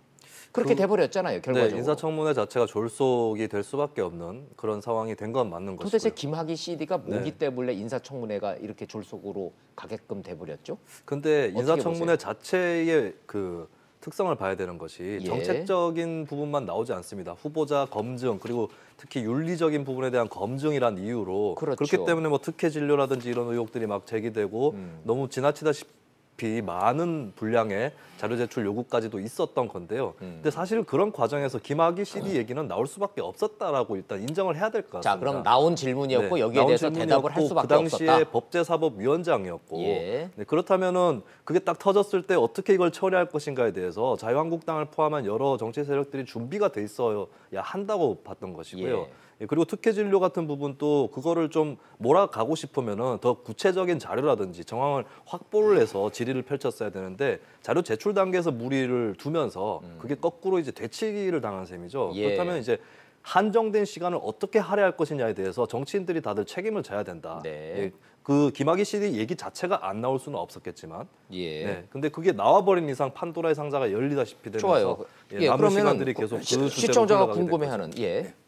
그렇게 돼버렸잖아요, 결과적으로. 네, 인사청문회 자체가 졸속이 될 수밖에 없는 그런 상황이 된 건 맞는 것이고요. 도대체 김학의 CD가 뭐기 네. 때문에 인사청문회가 이렇게 졸속으로 가게끔 돼버렸죠? 근데 어떻게 인사청문회 보세요? 자체의 그 특성을 봐야 되는 것이 예. 정책적인 부분만 나오지 않습니다. 후보자 검증 그리고 특히 윤리적인 부분에 대한 검증이란 이유로 그렇죠. 그렇기 때문에 뭐 특혜 진료라든지 이런 의혹들이 막 제기되고 너무 지나치다시피 많은 분량의 자료 제출 요구까지도 있었던 건데요. 근데 사실 그런 과정에서 김학의 CD 얘기는 나올 수밖에 없었다라고 일단 인정을 해야 될 것 같습니다. 자, 그럼 나온 질문이었고 네, 여기에 나온 대해서 대답을 할 질문이었고 수밖에 그 당시에 없었다. 법제사법위원장이었고 예. 네, 그렇다면은 그게 딱 터졌을 때 어떻게 이걸 처리할 것인가에 대해서 자유한국당을 포함한 여러 정치 세력들이 준비가 돼 있어야 한다고 봤던 것이고요. 예. 예, 그리고 특혜 진료 같은 부분도 그거를 좀 몰아가고 싶으면은 더 구체적인 자료라든지 정황을 확보를 해서 질의를 펼쳤어야 되는데 자료 제출 단계에서 무리를 두면서 그게 거꾸로 이제 되치기를 당한 셈이죠. 예. 그렇다면 이제 한정된 시간을 어떻게 할애할 것이냐에 대해서 정치인들이 다들 책임을 져야 된다. 네. 예, 그 김학의 CD 얘기 자체가 안 나올 수는 없었겠지만, 예. 네, 근데 그게 나와버린 이상 판도라의 상자가 열리다시피 되면서 좋아요. 예, 남은 시간들이 계속 그 주제로 시청자가 흘러가게 될 궁금해하는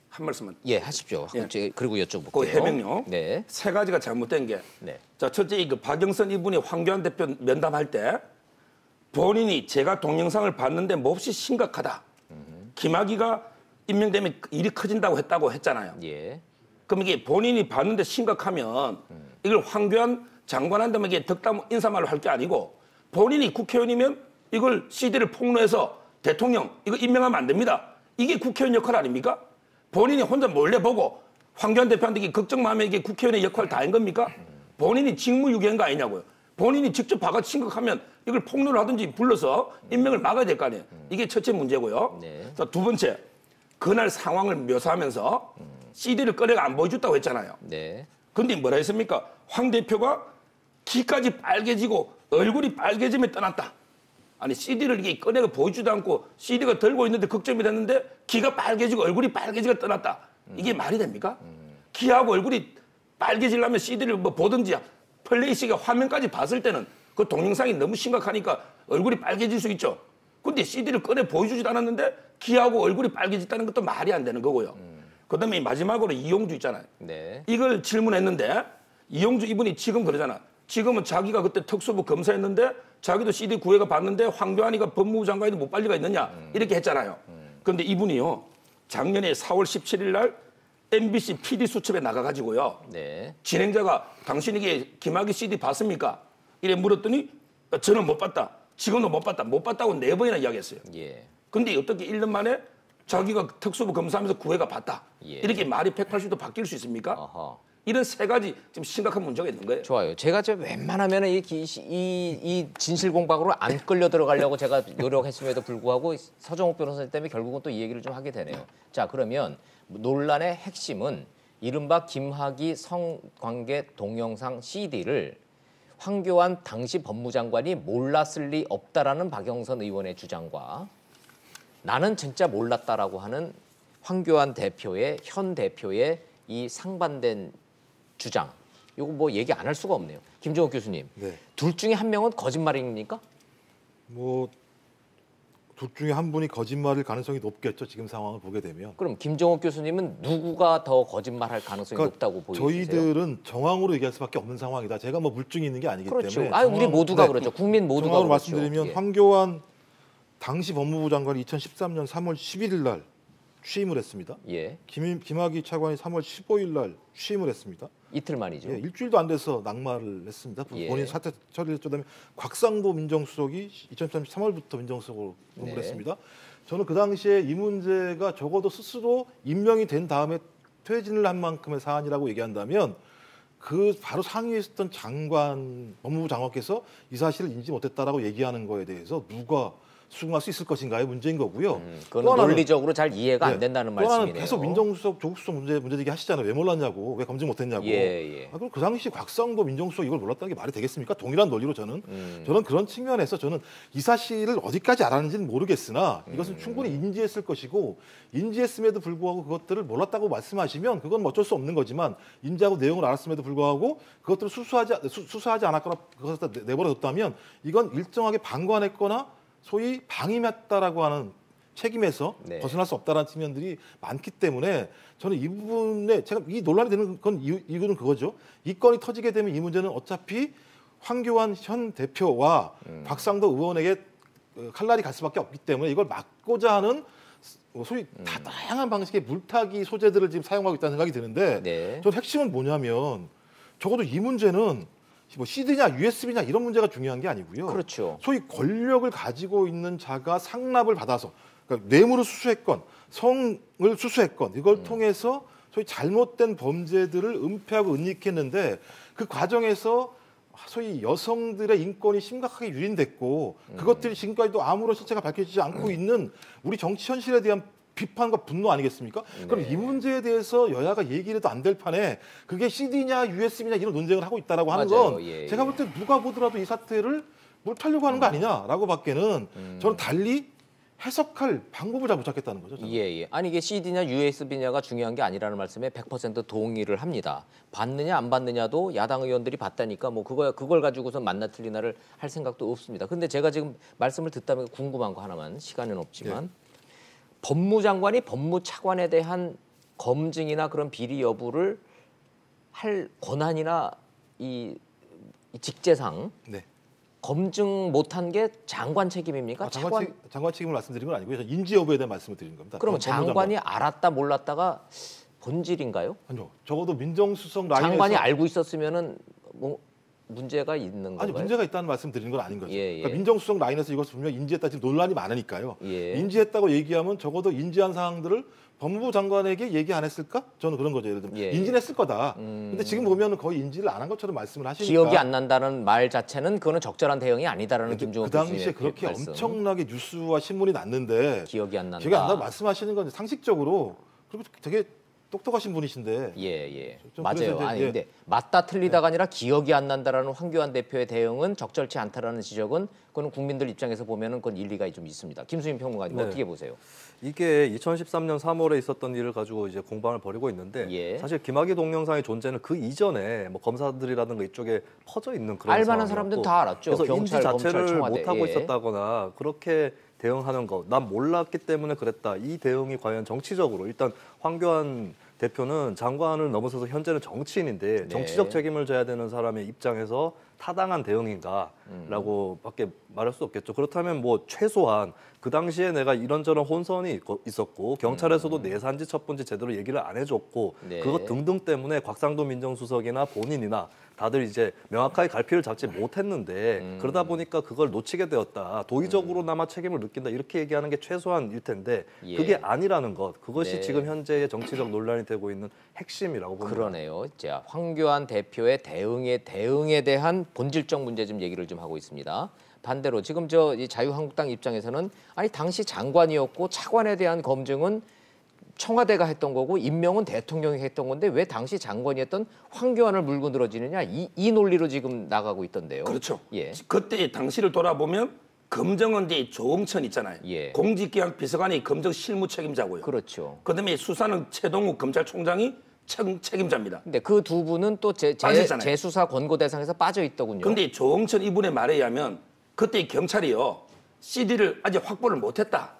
한 말씀만. 예 하십시오. 예. 그리고 여쭤볼게요. 그 해명요. 네. 세 가지가 잘못된 게. 네. 자, 첫째 그 박영선 이분이 황교안 대표 면담할 때 본인이 제가 동영상을 봤는데 몹시 심각하다. 김학의가 임명되면 일이 커진다고 했다고 했잖아요. 예. 그럼 이게 본인이 봤는데 심각하면 이걸 황교안 장관한테만 이게 덕담 인사말로 할 게 아니고 본인이 국회의원이면 이걸 CD를 폭로해서 대통령 이거 임명하면 안 됩니다. 이게 국회의원 역할 아닙니까? 본인이 혼자 몰래 보고 황교안 대표한테 이게 걱정 마음에 이게 국회의원의 역할 다 한 겁니까? 본인이 직무유기한 거 아니냐고요. 본인이 직접 봐가 심각하면 이걸 폭로를 하든지 불러서 임명을 막아야 될 거 아니에요. 이게 첫째 문제고요. 네. 자, 두 번째, 그날 상황을 묘사하면서 CD를 꺼내가 안 보여줬다고 했잖아요. 네. 근데 뭐라 했습니까? 황 대표가 귀까지 빨개지고 얼굴이 빨개지며 떠났다. 아니 CD를 이게 꺼내가 보여주지도 않고 CD가 들고 있는데 걱정이 됐는데 귀가 빨개지고 얼굴이 빨개지고 떠났다. 이게 말이 됩니까? 귀하고 얼굴이 빨개지려면 CD를 뭐 보든지 플레이시가 화면까지 봤을 때는 그 동영상이 너무 심각하니까 얼굴이 빨개질 수 있죠. 근데 CD를 꺼내 보여주지도 않았는데 귀하고 얼굴이 빨개졌다는 것도 말이 안 되는 거고요. 그다음에 마지막으로 이용주 있잖아요. 네. 이걸 질문했는데 이용주 이분이 지금 그러잖아. 지금은 자기가 그때 특수부 검사했는데 자기도 CD 구회가 봤는데 황교안이가 법무부 장관에도 못 빨 리가 있느냐 이렇게 했잖아요. 그런데 이분이요. 작년에 4월 17일 날 MBC PD 수첩에 나가가지고요. 네. 진행자가 당신 이게 김학의 CD 봤습니까? 이래 물었더니 저는 못 봤다. 지금도 못 봤다. 못 봤다고 4번이나 이야기했어요. 예. 근데 어떻게 1년 만에 자기가 특수부 검사하면서 구회가 봤다. 예. 이렇게 말이 180도 바뀔 수 있습니까? 아하. 이런 세 가지 좀 심각한 문제가 있는 거예요. 좋아요. 제가 웬만하면 이 진실 공방으로 안 끌려 들어가려고 제가 노력했음에도 불구하고 서정욱 변호사님 때문에 결국은 또 이 얘기를 좀 하게 되네요. 자, 그러면 논란의 핵심은 이른바 김학의 성관계 동영상 CD를 황교안 당시 법무장관이 몰랐을 리 없다라는 박영선 의원의 주장과 나는 진짜 몰랐다라고 하는 황교안 대표의 현 대표의 이 상반된 주장. 이거 뭐 얘기 안 할 수가 없네요. 김종욱 교수님. 네. 둘 중에 한 명은 거짓말입니까? 뭐 둘 중에 한 분이 거짓말일 가능성이 높겠죠. 지금 상황을 보게 되면. 그럼 김종욱 교수님은 누구가 더 거짓말할 가능성이 높다고 보이세요? 저희들은 정황으로 얘기할 수밖에 없는 상황이다. 제가 뭐 물증이 있는 게 아니기 그렇죠. 때문에. 아, 우리 모두가 네. 그렇죠. 국민 모두가 정황으로 그렇죠. 말씀드리면 예. 황교안 당시 법무부 장관이 2013년 3월 11일 날 취임을 했습니다. 예. 김학의 차관이 3월 15일 날 취임을 했습니다. 이틀 만이죠. 예, 일주일도 안 돼서 낙마를 했습니다. 예. 본인 사퇴 처리를 했죠. 그다음에 곽상도 민정수석이 2013년 3월부터 민정수석으로 근무를 네. 했습니다. 저는 그 당시에 이 문제가 적어도 스스로 임명이 된 다음에 퇴진을 한 만큼의 사안이라고 얘기한다면 그 바로 상위에 있었던 장관, 법무부 장관께서 이 사실을 인지 못했다라고 얘기하는 거에 대해서 누가 수긍할 수 있을 것인가의 문제인 거고요. 그건 또 하나는 논리적으로 잘 이해가 안 된다는 또 하나는 말씀이네요. 계속 민정수석, 조국수석 문제제기 하시잖아요. 왜 몰랐냐고, 왜 검증 못했냐고. 예. 그럼 그 당시 곽상도 민정수석 이걸 몰랐다는 게 말이 되겠습니까? 동일한 논리로 저는 그런 측면에서 저는 이 사실을 어디까지 알았는지는 모르겠으나 이것은 충분히 인지했을 것이고 인지했음에도 불구하고 그것들을 몰랐다고 말씀하시면 그건 어쩔 수 없는 거지만 인지하고 내용을 알았음에도 불구하고 그것들을 수수하지 않았거나 그것을 다 내버려뒀다면 이건 일정하게 방관했거나 소위 방임했다라고 하는 책임에서 네. 벗어날 수 없다라는 측면들이 많기 때문에 저는 이 부분에 제가 이 논란이 되는 건 이유는 그거죠. 이 건이 터지게 되면 이 문제는 어차피 황교안 현 대표와 곽상도 의원에게 칼날이 갈 수밖에 없기 때문에 이걸 막고자 하는 소위 다양한 방식의 물타기 소재들을 지금 사용하고 있다는 생각이 드는데 네. 저는 핵심은 뭐냐면 적어도 이 문제는 뭐 CD냐 USB냐 이런 문제가 중요한 게 아니고요. 그렇죠. 소위 권력을 가지고 있는 자가 상납을 받아서 그러니까 뇌물을 수수했건 성을 수수했건 이걸 통해서 소위 잘못된 범죄들을 은폐하고 은닉했는데 그 과정에서 소위 여성들의 인권이 심각하게 유린됐고 그것들이 지금까지도 아무런 실체가 밝혀지지 않고 있는 우리 정치 현실에 대한 비판과 분노 아니겠습니까? 그럼 이 문제에 대해서 여야가 얘기를 해도 안 될 판에 그게 CD냐 USB냐 이런 논쟁을 하고 있다라고 하는 맞아요. 건 예, 제가 볼 때 누가 보더라도 이 사태를 물타려고 하는 거 아니냐라고 밖에는 저는 달리 해석할 방법을 잘 못 찾겠다는 거죠. 저는. 예. 아니 이게 CD냐 USB냐가 중요한 게 아니라는 말씀에 100% 동의를 합니다. 받느냐 안 받느냐도 야당 의원들이 받다니까 뭐 그걸 가지고서 맞나 틀리나를 할 생각도 없습니다. 근데 제가 지금 말씀을 듣다 보니까 궁금한 거 하나만, 시간은 없지만 법무장관이 법무차관에 대한 검증이나 그런 비리 여부를 할 권한이나 이 직제상 네. 검증 못한 게 장관 책임입니까? 장관 책임을 말씀드린 건 아니고요. 인지 여부에 대한 말씀을 드리는 겁니다. 그러면 장관이 알았다 몰랐다가 본질인가요? 아니요. 적어도 민정수석 라인에서 장관이 알고 있었으면은 뭐 문제가 있는 건가요? 아니 문제가 있다는 말씀 드리는 건 아닌 거죠. 예. 그러니까 민정수석 라인에서 이것을 분명 인지했다 지금 논란이 많으니까요. 예. 인지했다고 얘기하면 적어도 인지한 사항들을 법무부 장관에게 얘기 안 했을까? 저는 그런 거죠. 예를 들면 예. 인지는 했을 거다. 근데 지금 보면 거의 인지를 안 한 것처럼 말씀을 하시니까 기억이 안 난다는 말 자체는 그거는 적절한 대응이 아니다라는 그 김종욱 당시에 교수의 그렇게 말씀. 엄청나게 뉴스와 신문이 났는데 기억이 안 난다. 기억이 안 난다고 말씀하시는 건 상식적으로 그리고 되게 똑똑하신 분이신데 예. 좀 맞아요. 그래서 이제 아니 예. 근데 맞다 틀리다가 아니라 기억이 안 난다라는 황교안 대표의 대응은 적절치 않다라는 지적은 그건 국민들 입장에서 보면은 그건 일리가 좀 있습니다. 김수민 평론가님 네. 어떻게 보세요? 이게 2013년 3월에 있었던 일을 가지고 이제 공방을 벌이고 있는데 예. 사실 김학의 동영상의 존재는 그 이전에 뭐 검사들이라든가 이쪽에 퍼져 있는 그런 알만한 상황이었고, 사람들은 다 알았죠. 그래서 경찰, 인지 자체를 검찰, 청와대. 못 하고 예. 있었다거나 그렇게 대응하는 거, 난 몰랐기 때문에 그랬다. 이 대응이 과연 정치적으로 일단 황교안 대표는 장관을 넘어서서 현재는 정치인인데 정치적 책임을 져야 되는 사람의 입장에서 타당한 대응인가라고 밖에 말할 수 없겠죠. 그렇다면 뭐 최소한 그 당시에 내가 이런저런 혼선이 있었고 경찰에서도 내산지 첩본지 제대로 얘기를 안 해줬고 네. 그것 등등 때문에 곽상도 민정수석이나 본인이나 다들 이제 명확하게 갈피를 잡지 못했는데 그러다 보니까 그걸 놓치게 되었다. 도의적으로나마 책임을 느낀다. 이렇게 얘기하는 게 최소한일 텐데 예. 그게 아니라는 것. 그것이 네. 지금 현재의 정치적 논란이 되고 있는 핵심이라고 봅니다. 그러네요. 자, 황교안 대표의 대응에 대한 본질적 문제 좀 얘기를 좀 하고 있습니다. 반대로 지금 이 자유한국당 입장에서는 아니 당시 장관이었고 차관에 대한 검증은 청와대가 했던 거고 임명은 대통령이 했던 건데 왜 당시 장관이었던 황교안을 물고 늘어지느냐 이 논리로 지금 나가고 있던데요. 그렇죠. 예. 그때 당시를 돌아보면 검정은 이제 조응천 있잖아요. 예. 공직기강 비서관이 검정 실무 책임자고요. 그렇죠. 그다음에 수사는 최동욱 검찰총장이 책임자입니다. 근데 그 두 분은 또 빠지잖아요. 재수사 권고 대상에서 빠져 있더군요. 근데 조응천 이분의 말에 의하면 그때 경찰이요 CD를 아직 확보를 못했다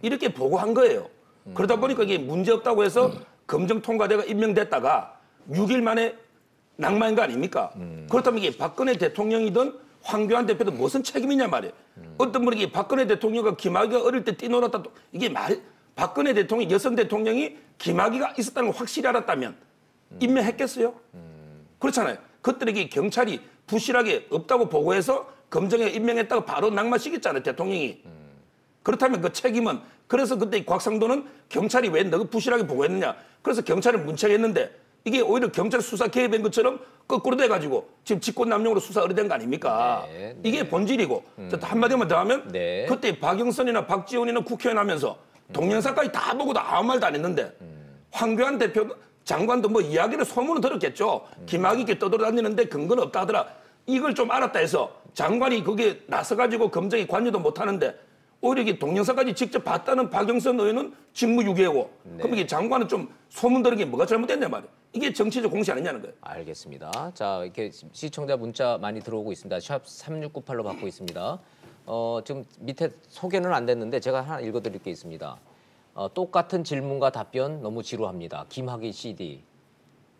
이렇게 보고한 거예요. 그러다 보니까 이게 문제 없다고 해서 검정 통과대가 임명됐다가 6일 만에 낙마한 거 아닙니까? 그렇다면 이게 박근혜 대통령이든 황교안 대표도 무슨 책임이냐 말이에요. 어떤 분이 이게 박근혜 대통령과 김학의가 어릴 때 뛰놀았다 이게 박근혜 대통령 여성 대통령이 김학의가 있었다는 걸 확실히 알았다면 임명했겠어요? 그렇잖아요. 그때는 경찰이 부실하게 없다고 보고해서 검정에 임명했다고 바로 낙마시켰잖아요. 대통령이. 그렇다면 그 책임은 그래서 그때 곽상도는 경찰이 왜 너가 부실하게 보고했느냐. 그래서 경찰을 문책했는데 이게 오히려 경찰 수사 개입한 것처럼 거꾸로 돼가지고 지금 직권남용으로 수사 의뢰된 거 아닙니까? 네, 네. 이게 본질이고 한마디만 더 하면 네. 그때 박영선이나 박지원이나 국회의원 하면서 동영상까지 다 보고도 아무 말도 안 했는데 황교안 대표 장관도 뭐 이야기를 소문은 들었겠죠. 김학의께 떠돌아다니는데 근거는 없다 하더라. 이걸 좀 알았다 해서 장관이 그게 나서가지고 검증에 관여도 못하는데 오히려 이게 동영상까지 직접 봤다는 박영선 의원은 직무유기고 그럼 이게 장관은 좀 소문 들은 게 뭐가 잘못됐냐 말이에요. 이게 정치적 공시 아니냐는 거예요. 알겠습니다. 자, 이렇게 시청자 문자 많이 들어오고 있습니다. 샵 3698로 받고 있습니다. 지금 밑에 소개는 안 됐는데 제가 하나 읽어드릴 게 있습니다. 똑같은 질문과 답변 너무 지루합니다. 김학의 CD.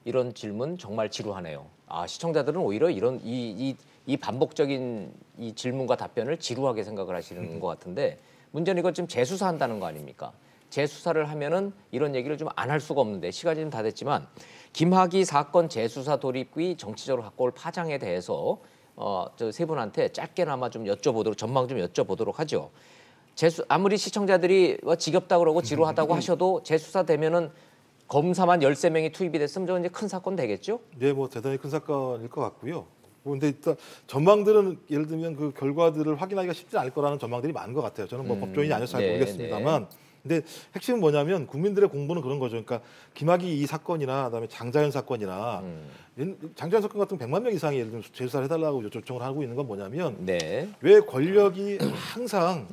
이런 질문 정말 지루하네요. 시청자들은 오히려 이런 이 반복적인 이 질문과 답변을 지루하게 생각을 하시는 것 같은데 문제는 이걸 지금 재수사한다는 거 아닙니까? 재수사를 하면은 이런 얘기를 좀 안 할 수가 없는데 시간이 좀 다 됐지만 김학의 사건 재수사 돌입이 정치적으로 갖고 올 파장에 대해서 저 세 분한테 짧게나마 좀 전망 좀 여쭤보도록 하죠. 아무리 시청자들이 지겹다 그러고 지루하다고 하셔도 재수사되면은 검사만 13명이 투입이 됐으면 저 이제 큰 사건 되겠죠? 네, 뭐 대단히 큰 사건일 것 같고요. 그런데 일단 전망들은 예를 들면 그 결과들을 확인하기가 쉽지 않을 거라는 전망들이 많은 것 같아요. 저는 뭐 법조인이 아니어서 잘 네, 모르겠습니다만 근데 핵심은 뭐냐면 국민들의 공부는 그런 거죠. 그러니까 김학의 이 사건이나 그다음에 장자연 사건이나 장자연 사건 같은 100만 명 이상이 예를 들면 재수사를 해달라고 요청을 하고 있는 건 뭐냐면 네. 왜 권력이 항상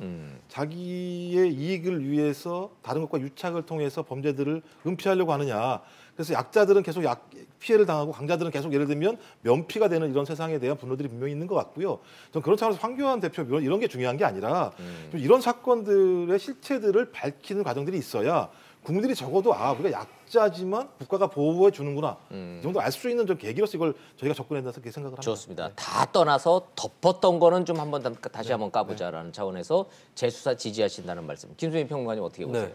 자기의 이익을 위해서 다른 것과 유착을 통해서 범죄들을 은폐하려고 하느냐. 그래서 약자들은 계속 피해를 당하고 강자들은 계속 예를 들면 면피가 되는 이런 세상에 대한 분노들이 분명히 있는 것 같고요. 저는 그런 차원에서 황교안 대표 이런 게 중요한 게 아니라 좀 이런 사건들의 실체들을 밝히는 과정들이 있어야 국민들이 적어도 우리가 약자지만 국가가 보호해 주는구나. 이 정도 알 수 있는 좀 계기로서 이걸 저희가 접근했다서 그렇게 생각을 합니다. 좋습니다. 다 떠나서 덮었던 거는 좀 한번 다시 한번 까보자라는 차원에서 재수사 지지하신다는 말씀. 김수민 평론가님 어떻게 보세요? 네.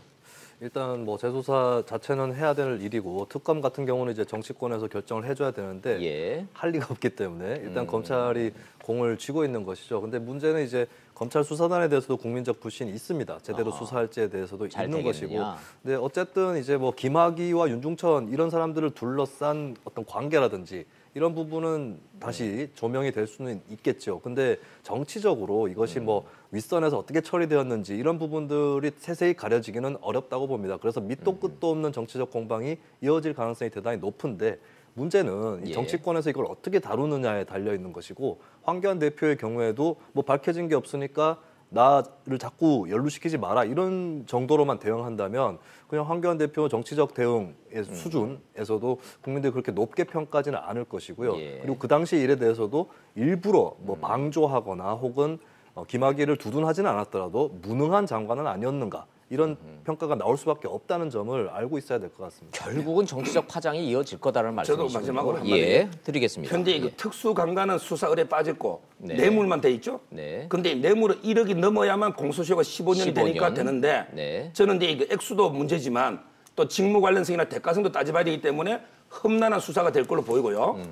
일단 뭐 재수사 자체는 해야 될 일이고 특검 같은 경우는 이제 정치권에서 결정을 해줘야 되는데 예. 할 리가 없기 때문에 일단 검찰이 공을 쥐고 있는 것이죠. 근데 문제는 이제 검찰 수사단에 대해서도 국민적 불신이 있습니다. 제대로 수사할지에 대해서도 있는 것이고. 근데 어쨌든 이제 뭐 김학의와 윤중천 이런 사람들을 둘러싼 어떤 관계라든지 이런 부분은 다시 조명이 될 수는 있겠죠. 근데 정치적으로 이것이 뭐 윗선에서 어떻게 처리되었는지 이런 부분들이 세세히 가려지기는 어렵다고 봅니다. 그래서 밑도 끝도 없는 정치적 공방이 이어질 가능성이 대단히 높은데 문제는 이 정치권에서 이걸 어떻게 다루느냐에 달려 있는 것이고 황교안 대표의 경우에도 뭐 밝혀진 게 없으니까 나를 자꾸 연루시키지 마라 이런 정도로만 대응한다면 그냥 황교안 대표 정치적 대응의 수준에서도 국민들이 그렇게 높게 평가하지는 않을 것이고요. 그리고 그 당시 일에 대해서도 일부러 뭐 방조하거나 혹은 김학의를 두둔하지는 않았더라도 무능한 장관은 아니었는가 이런 평가가 나올 수밖에 없다는 점을 알고 있어야 될 것 같습니다. 결국은 정치적 파장이 이어질 거다라는 말씀이시죠. 저도 마지막으로 한마디. 드리겠습니다. 현재 그 특수강간은 수사 의뢰 빠졌고 뇌물만 돼 있죠. 그런데 뇌물은 1억이 넘어야만 공소시효가 15년이 되니까 되는데 저는 이제 그 액수도 문제지만 또 직무 관련성이나 대가성도 따져봐야 되기 때문에 험난한 수사가 될 걸로 보이고요.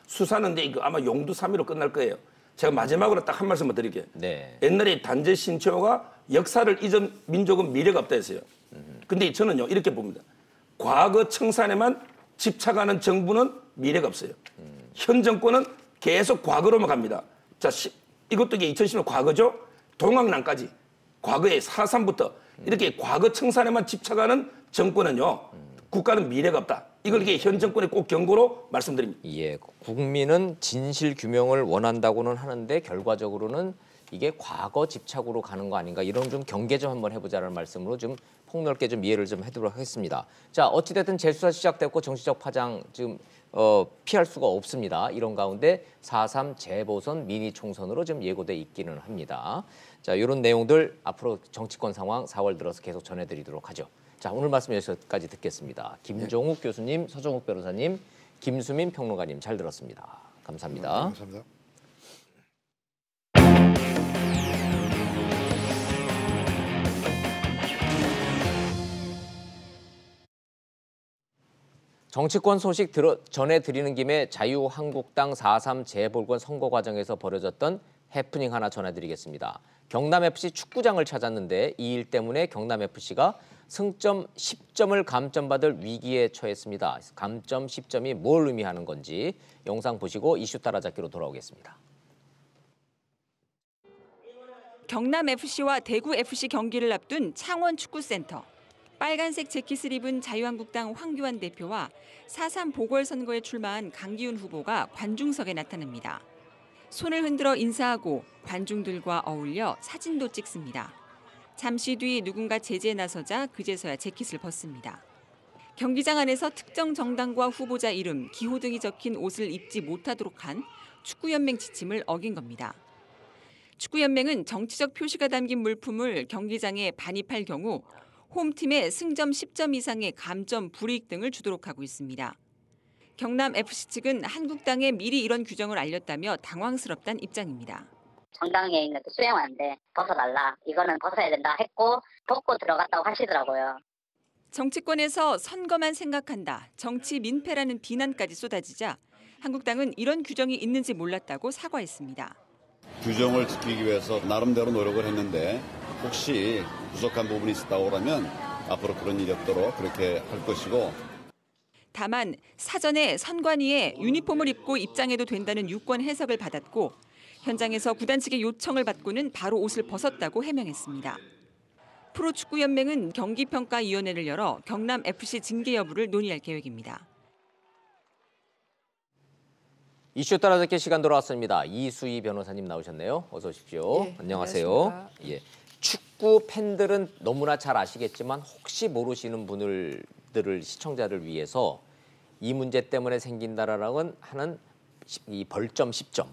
수사는 이제 이거 아마 용두사미로 끝날 거예요. 제가 마지막으로 딱 한 말씀만 드릴게요. 옛날에 단재 신초가 역사를 잊은 민족은 미래가 없다 했어요. 근데 저는요 이렇게 봅니다. 과거 청산에만 집착하는 정부는 미래가 없어요. 현 정권은 계속 과거로만 갑니다. 자, 이것도 이게 2010년 과거죠. 동학난까지 과거의 4.3부터 이렇게 과거 청산에만 집착하는 정권은요 국가는 미래가 없다. 이걸 이게 현 정권의 꼭 경고로 말씀드립니다. 예, 국민은 진실 규명을 원한다고는 하는데 결과적으로는 이게 과거 집착으로 가는 거 아닌가 이런 좀 경계 좀 한번 해보자는 말씀으로 좀 폭넓게 좀 이해를 좀 해두도록 하겠습니다. 자, 어찌됐든 재수사 시작됐고 정치적 파장 지금 피할 수가 없습니다. 이런 가운데 4.3 재보선 미니 총선으로 좀 예고돼 있기는 합니다. 자, 이런 내용들 앞으로 정치권 상황 4월 들어서 계속 전해드리도록 하죠. 자, 오늘 말씀 여기까지 듣겠습니다. 김종욱 교수님, 서정욱 변호사님, 김수민 평론가님 잘 들었습니다. 감사합니다. 감사합니다. 정치권 소식 전해드리는 김에 자유한국당 4.3 재보궐 선거 과정에서 벌어졌던 해프닝 하나 전해드리겠습니다. 경남FC 축구장을 찾았는데 이 일 때문에 경남FC가 승점 10점을 감점받을 위기에 처했습니다. 감점 10점이 뭘 의미하는 건지 영상 보시고 이슈 따라잡기로 돌아오겠습니다. 경남FC와 대구FC 경기를 앞둔 창원축구센터. 빨간색 재킷을 입은 자유한국당 황교안 대표와 4.3 보궐선거에 출마한 강기훈 후보가 관중석에 나타납니다. 손을 흔들어 인사하고 관중들과 어울려 사진도 찍습니다. 잠시 뒤 누군가 제지에 나서자 그제서야 재킷을 벗습니다. 경기장 안에서 특정 정당과 후보자 이름, 기호 등이 적힌 옷을 입지 못하도록 한 축구연맹 지침을 어긴 겁니다. 축구연맹은 정치적 표시가 담긴 물품을 경기장에 반입할 경우 홈팀에 승점 10점 이상의 감점 불이익 등을 주도록 하고 있습니다. 경남FC 측은 한국당에 미리 이런 규정을 알렸다며 당황스럽다는 입장입니다. 정당에 있는 수행하는데 벗어달라. 이거는 벗어야 된다 했고 벗고 들어갔다고 하시더라고요. 정치권에서 선거만 생각한다. 정치 민폐라는 비난까지 쏟아지자 한국당은 이런 규정이 있는지 몰랐다고 사과했습니다. 규정을 지키기 위해서 나름대로 노력을 했는데 혹시 부족한 부분이 있었다고 하면 앞으로 그런 일이 없도록 그렇게 할 것이고 다만 사전에 선관위에 유니폼을 입고 입장해도 된다는 유권 해석을 받았고 현장에서 구단 측의 요청을 받고는 바로 옷을 벗었다고 해명했습니다. 프로축구연맹은 경기평가위원회를 열어 경남FC 징계 여부를 논의할 계획입니다. 이슈 따라 듣기 시간 돌아왔습니다. 이수희 변호사님 나오셨네요. 어서 오십시오. 네, 안녕하세요. 안녕하십니까. 예. 축구 팬들은 너무나 잘 아시겠지만 혹시 모르시는 분들을 시청자를 위해서 이 문제 때문에 생긴다라는 하는 이 벌점 10점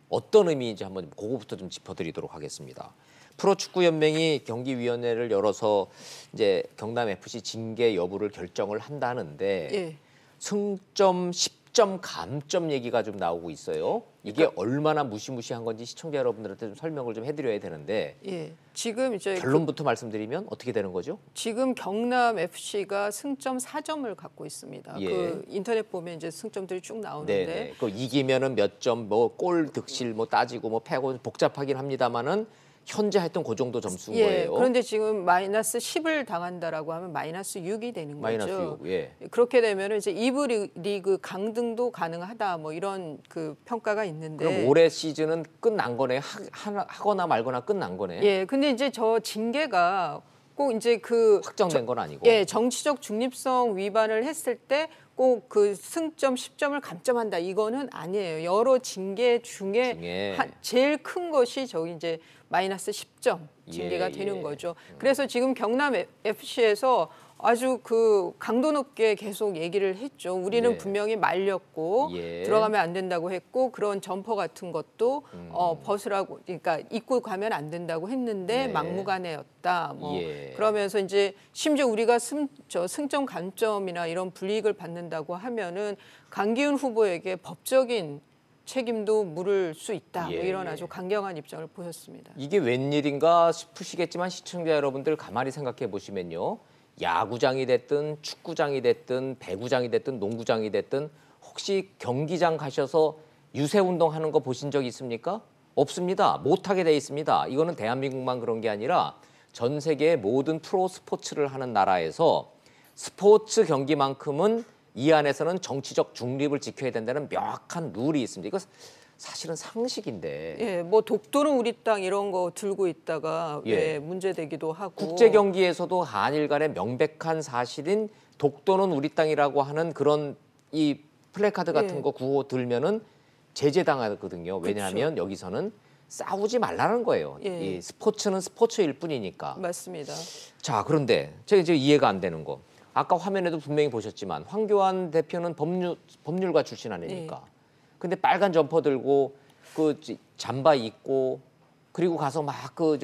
어떤 의미인지 한번 그거부터 좀 짚어드리도록 하겠습니다. 프로축구연맹이 경기위원회를 열어서 이제 경남FC 징계 여부를 결정을 한다는데 예. 승점 10점 감점 얘기가 좀 나오고 있어요. 이게 얼마나 무시무시한 건지 시청자 여러분들한테 좀 설명을 좀 해드려야 되는데 예. 지금 이제 결론부터 말씀드리면 어떻게 되는 거죠? 지금 경남 FC가 승점 4점을 갖고 있습니다. 예. 그 인터넷 보면 이제 승점들이 쭉 나오는데 네네. 그 이기면은 몇 점, 뭐 골 득실 뭐 따지고 뭐 패고 복잡하긴 합니다만은 현재 했던 그 정도 점수인 예. 거예요. 그런데 지금 마이너스 10을 당한다라고 하면 마이너스 6이 되는 마이너스 거죠. 6. 예. 그렇게 되면 이제 2부 리그 강등도 가능하다 뭐 이런 그 평가가 있는데. 그럼 올해 시즌은 끝난 거네. 하거나 말거나 끝난 거네. 예. 근데 이제 저 징계가 꼭 이제 그 확정된 건 아니고. 예, 정치적 중립성 위반을 했을 때 꼭 그 승점 10점을 감점한다 이거는 아니에요. 여러 징계 중에 제일 큰 것이 저기 이제 마이너스 10점 징계가 되는 거죠. 그래서 지금 경남 FC에서 아주 그 강도 높게 계속 얘기를 했죠. 우리는 분명히 말렸고 들어가면 안 된다고 했고 그런 점퍼 같은 것도 벗으라고 그러니까 입고 가면 안 된다고 했는데 막무가내였다. 뭐 그러면서 이제 심지어 우리가 승점 감점이나 이런 불이익을 받는다고 하면은 강기훈 후보에게 법적인 책임도 물을 수 있다. 뭐 이런 아주 강경한 입장을 보였습니다. 이게 웬일인가 싶으시겠지만 시청자 여러분들 가만히 생각해 보시면요. 야구장이 됐든 축구장이 됐든 배구장이 됐든 농구장이 됐든 혹시 경기장 가셔서 유세운동 하는 거 보신 적 있습니까? 없습니다. 못하게 돼 있습니다. 이거는 대한민국만 그런 게 아니라 전 세계의 모든 프로 스포츠를 하는 나라에서 스포츠 경기만큼은 이 안에서는 정치적 중립을 지켜야 된다는 명확한 룰이 있습니다. 이거 사실은 상식인데. 예, 뭐 독도는 우리 땅 이런 거 들고 있다가 왜 문제되기도 하고. 국제 경기에서도 한일 간의 명백한 사실인 독도는 우리 땅이라고 하는 그런 이 플래카드 같은 거 구호 들면은 제재당하거든요. 왜냐하면 여기서는 싸우지 말라는 거예요. 이 스포츠는 스포츠일 뿐이니까. 맞습니다. 자, 그런데 제가 이제 이해가 안 되는 거. 아까 화면에도 분명히 보셨지만 황교안 대표는 법률가 출신 아닙니까? 근데 빨간 점퍼 들고 그 잠바 입고 그리고 가서 막 그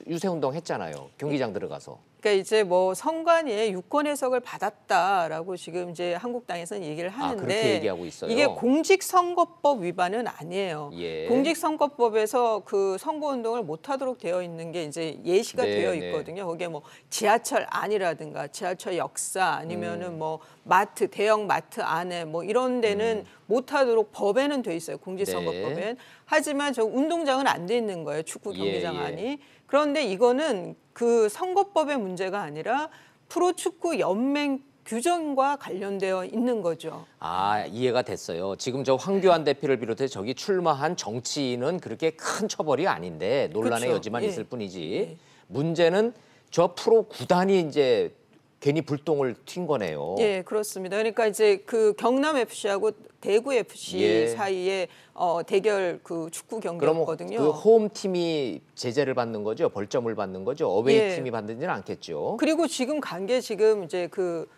유세운동 했잖아요. 경기장 들어가서. 그러니까 이제 뭐 선관위의 유권 해석을 받았다라고 지금 이제 한국당에서는 얘기를 하는데 그렇게 얘기하고 있어요. 이게 공직선거법 위반은 아니에요. 공직선거법에서 그 선거운동을 못하도록 되어 있는 게 이제 예시가 되어 있거든요. 거기에 뭐 지하철 안이라든가 지하철 역사 아니면은 뭐 마트 대형 마트 안에 뭐 이런 데는 못하도록 법에는 돼 있어요. 공직선거법엔. 하지만 저 운동장은 안 돼 있는 거예요. 축구 경기장 안이. 그런데 이거는 그 선거법의 문제가 아니라 프로축구 연맹 규정과 관련되어 있는 거죠. 아, 이해가 됐어요. 지금 저 황교안 대표를 비롯해 저기 출마한 정치인은 그렇게 큰 처벌이 아닌데 논란의 여지만 있을 뿐이지. 문제는 저 프로 구단이 이제 괜히 불똥을 튄 거네요. 예, 그렇습니다. 그러니까 이제 그 경남 FC하고 대구 FC 사이에 대결 그 축구 경기였거든요. 그럼 그 홈 팀이 제재를 받는 거죠, 벌점을 받는 거죠. 어웨이 팀이 받는지는 않겠죠. 그리고 지금 간 게 지금 이제 그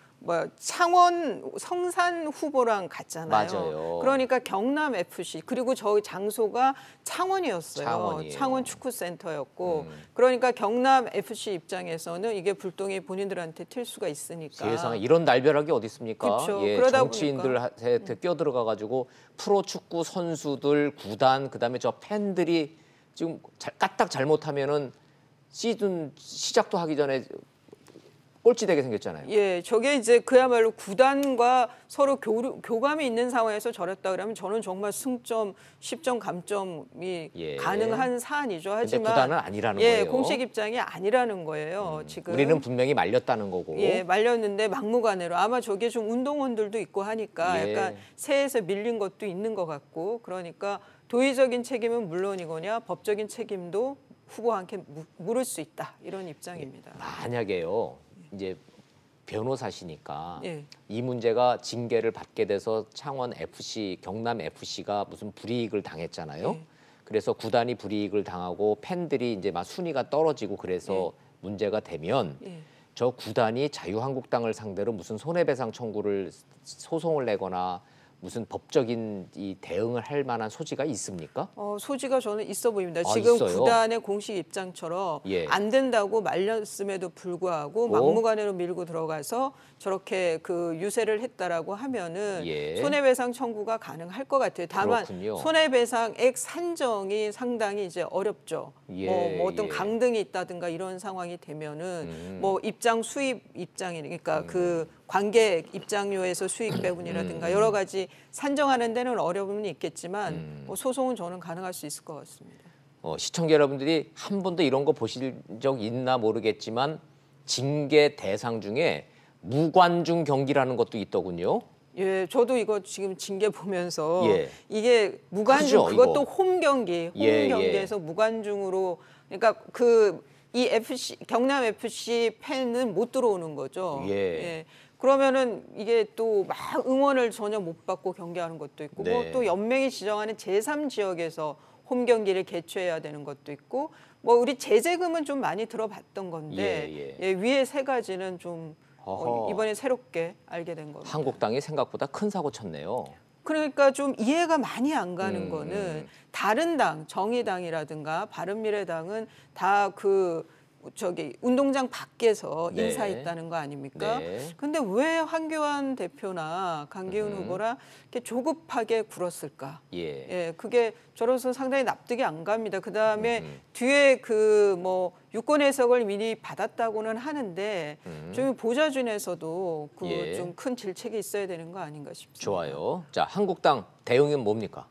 창원 성산 후보랑 같잖아요. 맞아요. 그러니까 경남 FC 그리고 저희 장소가 창원이었어요. 창원이에요. 창원 축구센터였고 그러니까 경남 FC 입장에서는 이게 불똥이 본인들한테 튈 수가 있으니까. 세상에 이런 날벼락이 어디 있습니까? 그렇죠. 그러다 정치인들한테 끼어들어가 가지고 프로 축구 선수들, 구단, 그다음에 저 팬들이 지금 까딱 잘못하면은 시즌 시작도 하기 전에 꼴찌되게 생겼잖아요. 예, 저게 이제 그야말로 구단과 서로 교감이 있는 상황에서 저랬다 그러면 저는 정말 승점, 10점 감점이 가능한 사안이죠. 하지만 구단은 아니라는 거예요. 공식 입장이 아니라는 거예요. 지금 우리는 분명히 말렸다는 거고. 예, 말렸는데 막무가내로 아마 저게 좀 운동원들도 있고 하니까 약간 세에서 밀린 것도 있는 것 같고 그러니까 도의적인 책임은 물론이거냐 법적인 책임도 후보와 함께 물을 수 있다 이런 입장입니다. 만약에요, 이제 변호사시니까 예. 이 문제가 징계를 받게 돼서 창원 FC, 경남 FC가 무슨 불이익을 당했잖아요. 예. 그래서 구단이 불이익을 당하고 팬들이 이제 막 순위가 떨어지고 그래서 문제가 되면 예. 저 구단이 자유한국당을 상대로 무슨 손해배상 청구를 소송을 내거나 무슨 법적인 이 대응을 할 만한 소지가 있습니까? 소지가 저는 있어 보입니다. 아, 지금 있어요? 구단의 공식 입장처럼 예. 안 된다고 말렸음에도 불구하고 막무가내로 밀고 들어가서 저렇게 그 유세를 했다라고 하면은 예. 손해배상 청구가 가능할 것 같아요. 다만 그렇군요. 손해배상액 산정이 상당히 이제 어렵죠. 예, 뭐 어떤 예. 강등이 있다든가 이런 상황이 되면은 뭐 입장 수입 입장이니까 그 관객 입장료에서 수익 배분이라든가 여러 가지 산정하는 데는 어려움이 있겠지만 뭐 소송은 저는 가능할 수 있을 것 같습니다. 시청자 여러분들이 한 번도 이런 거 보실 적 있나 모르겠지만 징계 대상 중에 무관중 경기라는 것도 있더군요. 예, 저도 이거 지금 징계 보면서 예. 이게 무관중 크죠, 그것도 이거. 홈 경기, 홈 예, 경기에서 무관중으로 그러니까 이 FC 경남 FC 팬은 못 들어오는 거죠. 예. 그러면은 이게 또 막 응원을 전혀 못 받고 경기하는 것도 있고 네. 뭐 또 연맹이 지정하는 제3지역에서 홈 경기를 개최해야 되는 것도 있고 뭐 우리 제재금은 좀 많이 들어봤던 건데 위에 세 가지는 좀 이번에 새롭게 알게 된 겁니다. 한국당이 생각보다 큰 사고 쳤네요. 그러니까 좀 이해가 많이 안 가는 거는 다른 당, 정의당이라든가 바른미래당은 다 운동장 밖에서 네. 인사했다는 거 아닙니까? 네. 근데 왜 황교안 대표나 강기훈 후보라 이렇게 조급하게 굴었을까? 예. 그게 저로서 상당히 납득이 안 갑니다. 그 다음에 뒤에 유권 해석을 미리 받았다고는 하는데 좀 보좌진에서도 예. 좀 큰 질책이 있어야 되는 거 아닌가 싶습니다. 좋아요. 자, 한국당 대응은 뭡니까?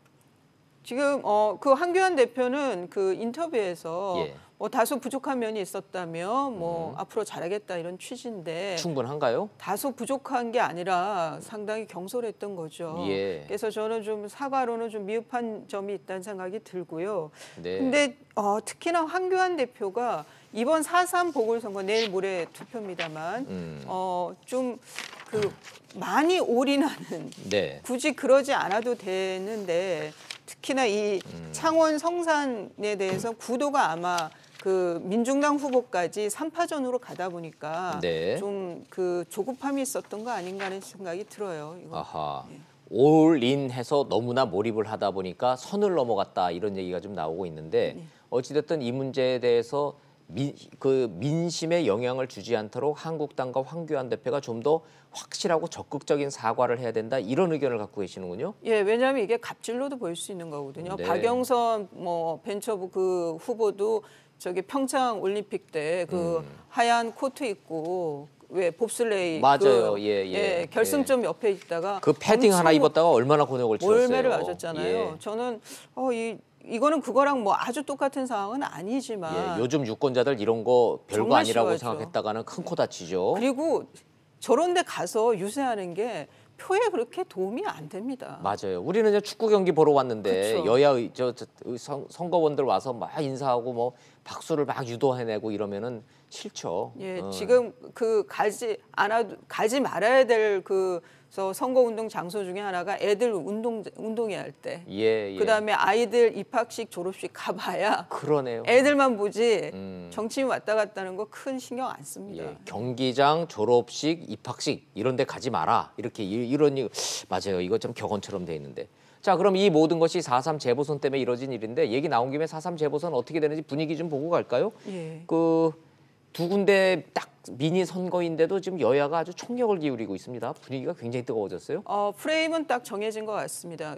지금 그 황교안 대표는 그 인터뷰에서 예. 다소 부족한 면이 있었다면 앞으로 잘하겠다 이런 취지인데 충분한가요? 다소 부족한 게 아니라 상당히 경솔했던 거죠. 예. 그래서 저는 좀 사과로는 좀 미흡한 점이 있다는 생각이 들고요. 네. 근데 특히나 황교안 대표가 이번 4.3 보궐선거 내일 모레 투표입니다만 좀 많이 올인하는 네. 굳이 그러지 않아도 되는데 특히나 이 창원 성산에 대해서 구도가 아마 그 민중당 후보까지 3파전으로 가다 보니까 네. 좀 조급함이 있었던 거 아닌가 하는 생각이 들어요. 이거. 아하. 올인해서 너무나 몰입을 하다 보니까 선을 넘어갔다 이런 얘기가 좀 나오고 있는데 어찌됐든 이 문제에 대해서 민심에 영향을 주지 않도록 한국당과 황교안 대표가 좀 더 확실하고 적극적인 사과를 해야 된다 이런 의견을 갖고 계시는군요. 예, 왜냐하면 이게 갑질로도 보일 수 있는 거거든요. 네. 박영선 벤처부 그 후보도 평창 올림픽 때 하얀 코트 입고 왜 봅슬레이 맞아요. 결승점 옆에 있다가 그 패딩 하나 입었다가 얼마나 곤욕을 치렀어요. 몰매를 맞았잖아요. 예. 저는 이거는 그거랑 아주 똑같은 상황은 아니지만 요즘 유권자들 이런 거 별거 정말 아니라고 싫어하죠. 생각했다가는 큰 코 다치죠. 그리고 저런 데 가서 유세하는 게 표에 그렇게 도움이 안 됩니다. 맞아요. 우리는 이제 축구 경기 보러 왔는데 그쵸. 여야 선거원들 와서 막 인사하고 박수를 막 유도해내고 이러면은 싫죠. 예, 지금 가지 말아야 될 선거운동 장소 중에 하나가 애들 운동회 할 때. 그다음에 아이들 입학식 졸업식 가봐야 그러네요. 애들만 보지 정치인 왔다 갔다 하는 거 큰 신경 안 씁니다. 경기장, 졸업식, 입학식 이런 데 가지 마라. 이런 맞아요. 이거 좀 격언처럼 돼 있는데. 자, 그럼 이 모든 것이 4.3 재보선 때문에 이뤄진 일인데 얘기 나온 김에 4.3 재보선 어떻게 되는지 분위기 좀 보고 갈까요? 예. 두 군데 딱 미니 선거인데도 지금 여야가 아주 총력을 기울이고 있습니다. 분위기가 굉장히 뜨거워졌어요. 프레임은 딱 정해진 것 같습니다.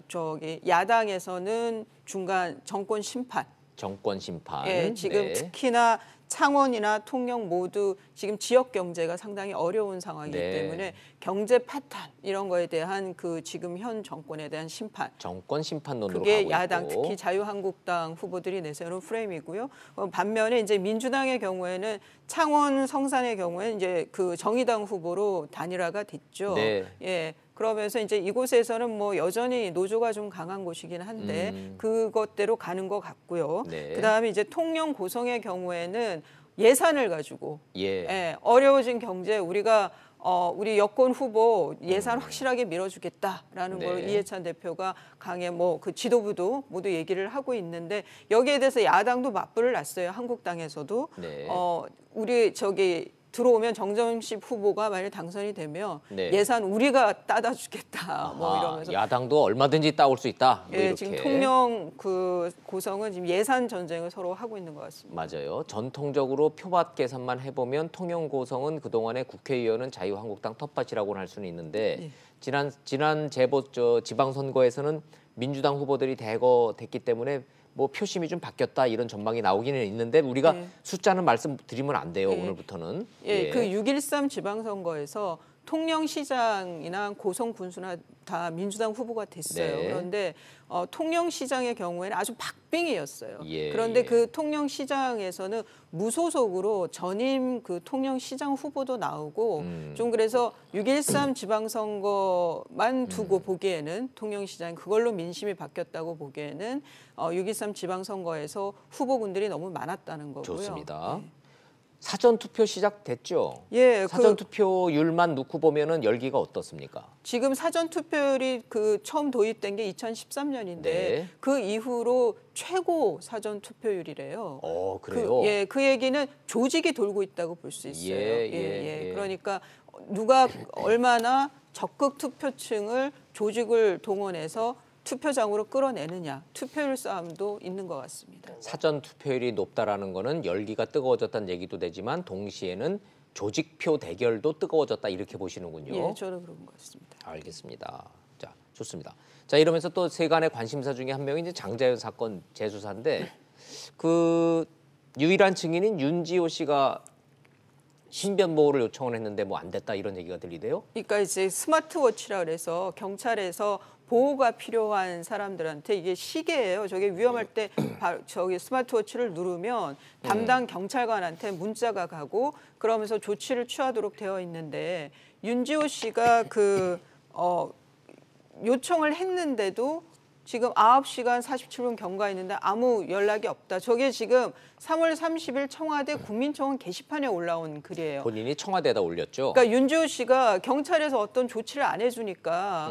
야당에서는 중간 정권 심판. 정권 심판. 예, 지금 특히나 창원이나 통영 모두 지금 지역 경제가 상당히 어려운 상황이기 때문에 경제 파탄 이런 거에 대한 지금 현 정권에 대한 심판. 정권 심판론으로 그게 가고 야당 있고. 특히 자유한국당 후보들이 내세우는 프레임이고요. 반면에 이제 민주당의 경우에는 창원 성산의 경우에는 이제 정의당 후보로 단일화가 됐죠. 네. 예. 그러면서 이제 이곳에서는 뭐 여전히 노조가 좀 강한 곳이긴 한데 그것대로 가는 것 같고요. 네. 그다음에 이제 통영 고성의 경우에는 예산을 가지고 예. 어려워진 경제 우리가 우리 여권 후보 예산 확실하게 밀어주겠다라는 네. 걸 이해찬 대표가 강에 뭐 그 지도부도 모두 얘기를 하고 있는데 여기에 대해서 야당도 맞불을 놨어요. 한국당에서도 네. 우리 저기 들어오면 정점식 후보가 만약 당선이 되면 네. 예산 우리가 따다 주겠다 뭐 이러면서 야당도 얼마든지 따올 수 있다. 뭐 예, 이렇게. 지금 통영 그 고성은 지금 예산 전쟁을 서로 하고 있는 것 같습니다. 맞아요. 전통적으로 표밭 계산만 해보면 통영 고성은 그동안의 국회의원은 자유한국당 텃밭이라고는 할 수는 있는데 지난 지방선거에서는 민주당 후보들이 대거 됐기 때문에 뭐 표심이 좀 바뀌었다 이런 전망이 나오기는 있는데 우리가 숫자는 말씀드리면 안 돼요. 오늘부터는. 그 6.13 지방선거에서 통영시장이나 고성군수나 다 민주당 후보가 됐어요. 네. 그런데 통영시장의 경우에는 아주 박빙이었어요. 예, 그런데 예. 그 통영시장에서는 무소속으로 전임 그 통영시장 후보도 나오고 좀 그래서 6.13 지방선거만 두고 보기에는 통영시장 그걸로 민심이 바뀌었다고 보기에는 6.13 지방선거에서 후보군들이 너무 많았다는 거고요. 좋습니다. 사전 투표 시작됐죠? 예, 사전 투표율만 놓고 보면은 열기가 어떻습니까? 지금 사전 투표율이 그 처음 도입된 게 2013년인데 네. 그 이후로 최고 사전 투표율이래요. 그래요? 그 얘기는 조직이 돌고 있다고 볼 수 있어요. 예. 그러니까 누가 얼마나 적극 투표층을 조직을 동원해서 투표장으로 끌어내느냐 투표율 싸움도 있는 것 같습니다. 사전 투표율이 높다라는 거는 열기가 뜨거워졌다는 얘기도 되지만 동시에는 조직표 대결도 뜨거워졌다 이렇게 보시는군요. 예, 저는 그런 것 같습니다. 알겠습니다. 자, 좋습니다. 자, 이러면서 또 세간의 관심사 중에 한 명이 이제 장자연 사건 재수사인데 그 유일한 증인인 윤지호 씨가 신변 보호를 요청을 했는데 뭐 안 됐다 이런 얘기가 들리대요. 그러니까 이제 스마트워치라 그래서 경찰에서 보호가 필요한 사람들한테 이게 시계예요. 저게 위험할 때 저기 스마트워치를 누르면 담당 경찰관한테 문자가 가고 그러면서 조치를 취하도록 되어 있는데 윤지호 씨가 요청을 했는데도 지금 9시간 47분 경과했는데 아무 연락이 없다. 저게 지금 3월 30일 청와대 국민청원 게시판에 올라온 글이에요. 본인이 청와대에다 올렸죠. 그러니까 윤지호 씨가 경찰에서 어떤 조치를 안 해주니까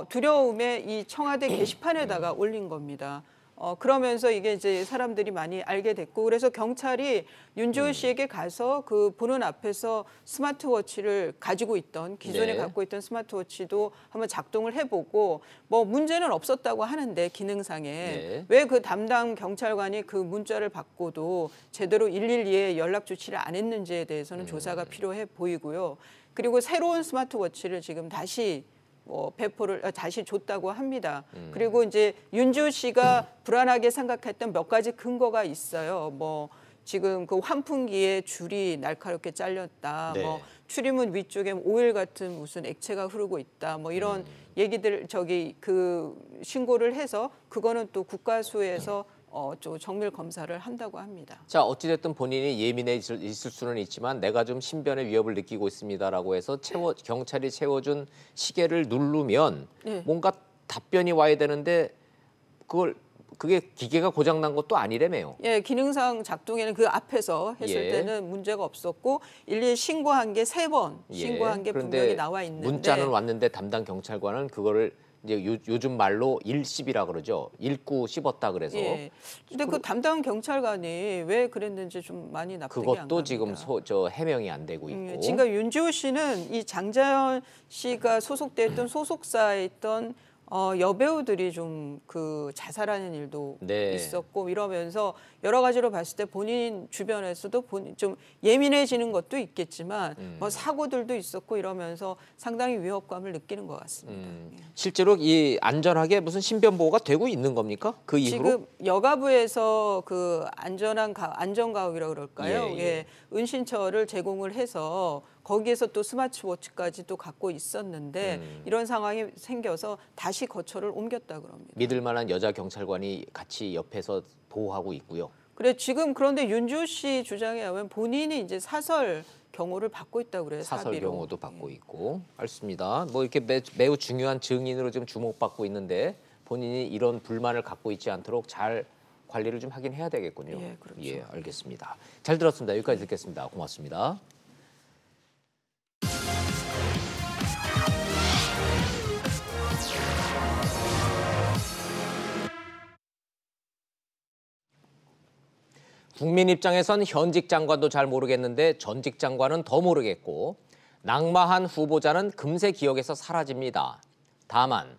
두려움에 이 청와대 게시판에다가 올린 겁니다. 그러면서 이게 이제 사람들이 많이 알게 됐고 그래서 경찰이 윤지호 씨에게 가서 그 보는 앞에서 스마트워치를 가지고 있던 기존에 갖고 있던 스마트워치도 한번 작동을 해보고 뭐 문제는 없었다고 하는데 기능상에 왜 그 담당 경찰관이 그 문자를 받고도 제대로 112에 연락 조치를 안 했는지에 대해서는 조사가 필요해 보이고요. 그리고 새로운 스마트워치를 지금 다시 배포를 다시 줬다고 합니다. 그리고 이제 윤지호 씨가 불안하게 생각했던 몇 가지 근거가 있어요. 뭐 지금 그 환풍기에 줄이 날카롭게 잘렸다. 뭐 출입문 위쪽에 오일 같은 무슨 액체가 흐르고 있다. 뭐 이런 얘기들 그 신고를 해서 그거는 또 국가수에서 정밀 검사를 한다고 합니다. 자, 어찌됐든 본인이 예민해 있을 수는 있지만 내가 좀 신변의 위협을 느끼고 있습니다라고 해서 경찰이 채워준 시계를 누르면 뭔가 답변이 와야 되는데 그게 기계가 고장난 것도 아니라며요. 예, 기능상 작동에는 그 앞에서 했을 때는 문제가 없었고 112 신고한 게 3번 신고한 게 분명히 나와 있는데 문자는 왔는데 담당 경찰관은 그거를 이제 요즘 말로 일씹이라 그러죠. 읽고 씹었다 그래서. 근데 그 담당 경찰관이 왜 그랬는지 좀 많이 납득이 안 갑니다. 그것도 지금 해명이 안 되고 있고. 지금 윤지호 씨는 이 장자연 씨가 소속돼 있던 소속사에 있던 여배우들이 좀 그 자살하는 일도 있었고 이러면서 여러 가지로 봤을 때 본인 주변에서도 좀 예민해지는 것도 있겠지만 뭐 사고들도 있었고 이러면서 상당히 위협감을 느끼는 것 같습니다. 실제로 이 안전하게 무슨 신변 보호가 되고 있는 겁니까? 그 이후로? 지금 여가부에서 그 안전가옥이라고 그럴까요? 은신처를 제공을 해서 거기에서 또 스마트워치까지 또 갖고 있었는데 이런 상황이 생겨서 다시 거처를 옮겼다 그럽니다. 믿을 만한 여자 경찰관이 같이 옆에서 보호하고 있고요. 그래 지금 그런데 윤지호 씨 주장에 의하면 본인이 이제 사설 경호를 받고 있다고 그래요. 사설 사비로. 경호도 받고 있고. 알겠습니다. 뭐 이렇게 매우 중요한 증인으로 지금 주목받고 있는데 본인이 이런 불만을 갖고 있지 않도록 잘 관리를 좀 하긴 해야 되겠군요. 예, 그렇죠. 예, 알겠습니다. 잘 들었습니다. 여기까지 듣겠습니다. 고맙습니다. 국민 입장에선 현직 장관도 잘 모르겠는데 전직 장관은 더 모르겠고 낙마한 후보자는 금세 기억에서 사라집니다. 다만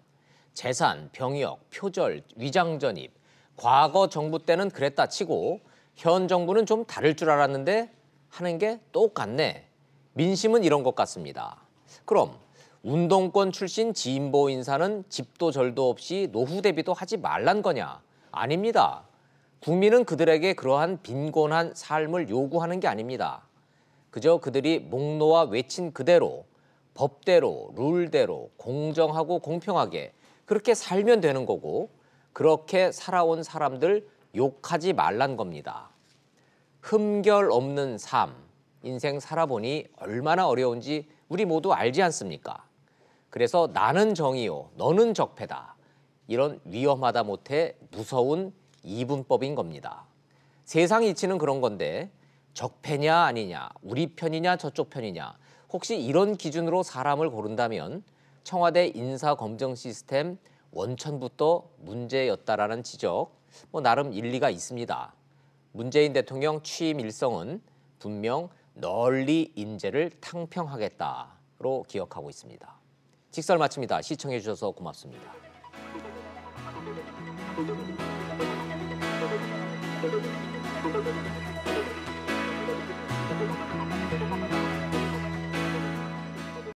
재산, 병역, 표절, 위장 전입, 과거 정부 때는 그랬다 치고 현 정부는 좀 다를 줄 알았는데 하는 게 똑같네. 민심은 이런 것 같습니다. 그럼 운동권 출신 진보 인사는 집도 절도 없이 노후 대비도 하지 말란 거냐? 아닙니다. 국민은 그들에게 그러한 빈곤한 삶을 요구하는 게 아닙니다. 그저 그들이 목 놓아 외친 그대로, 법대로, 룰대로 공정하고 공평하게 그렇게 살면 되는 거고 그렇게 살아온 사람들 욕하지 말란 겁니다. 흠결 없는 삶, 인생 살아보니 얼마나 어려운지 우리 모두 알지 않습니까? 그래서 나는 정의요, 너는 적폐다. 이런 위험하다 못해 무서운 이분법인 겁니다. 세상 이치는 그런 건데 적폐냐 아니냐, 우리 편이냐 저쪽 편이냐 혹시 이런 기준으로 사람을 고른다면 청와대 인사검증 시스템 원천부터 문제였다라는 지적 나름 일리가 있습니다. 문재인 대통령 취임 일성은 분명 널리 인재를 탕평하겠다로 기억하고 있습니다. 직설 마칩니다. 시청해 주셔서 고맙습니다. Thank you.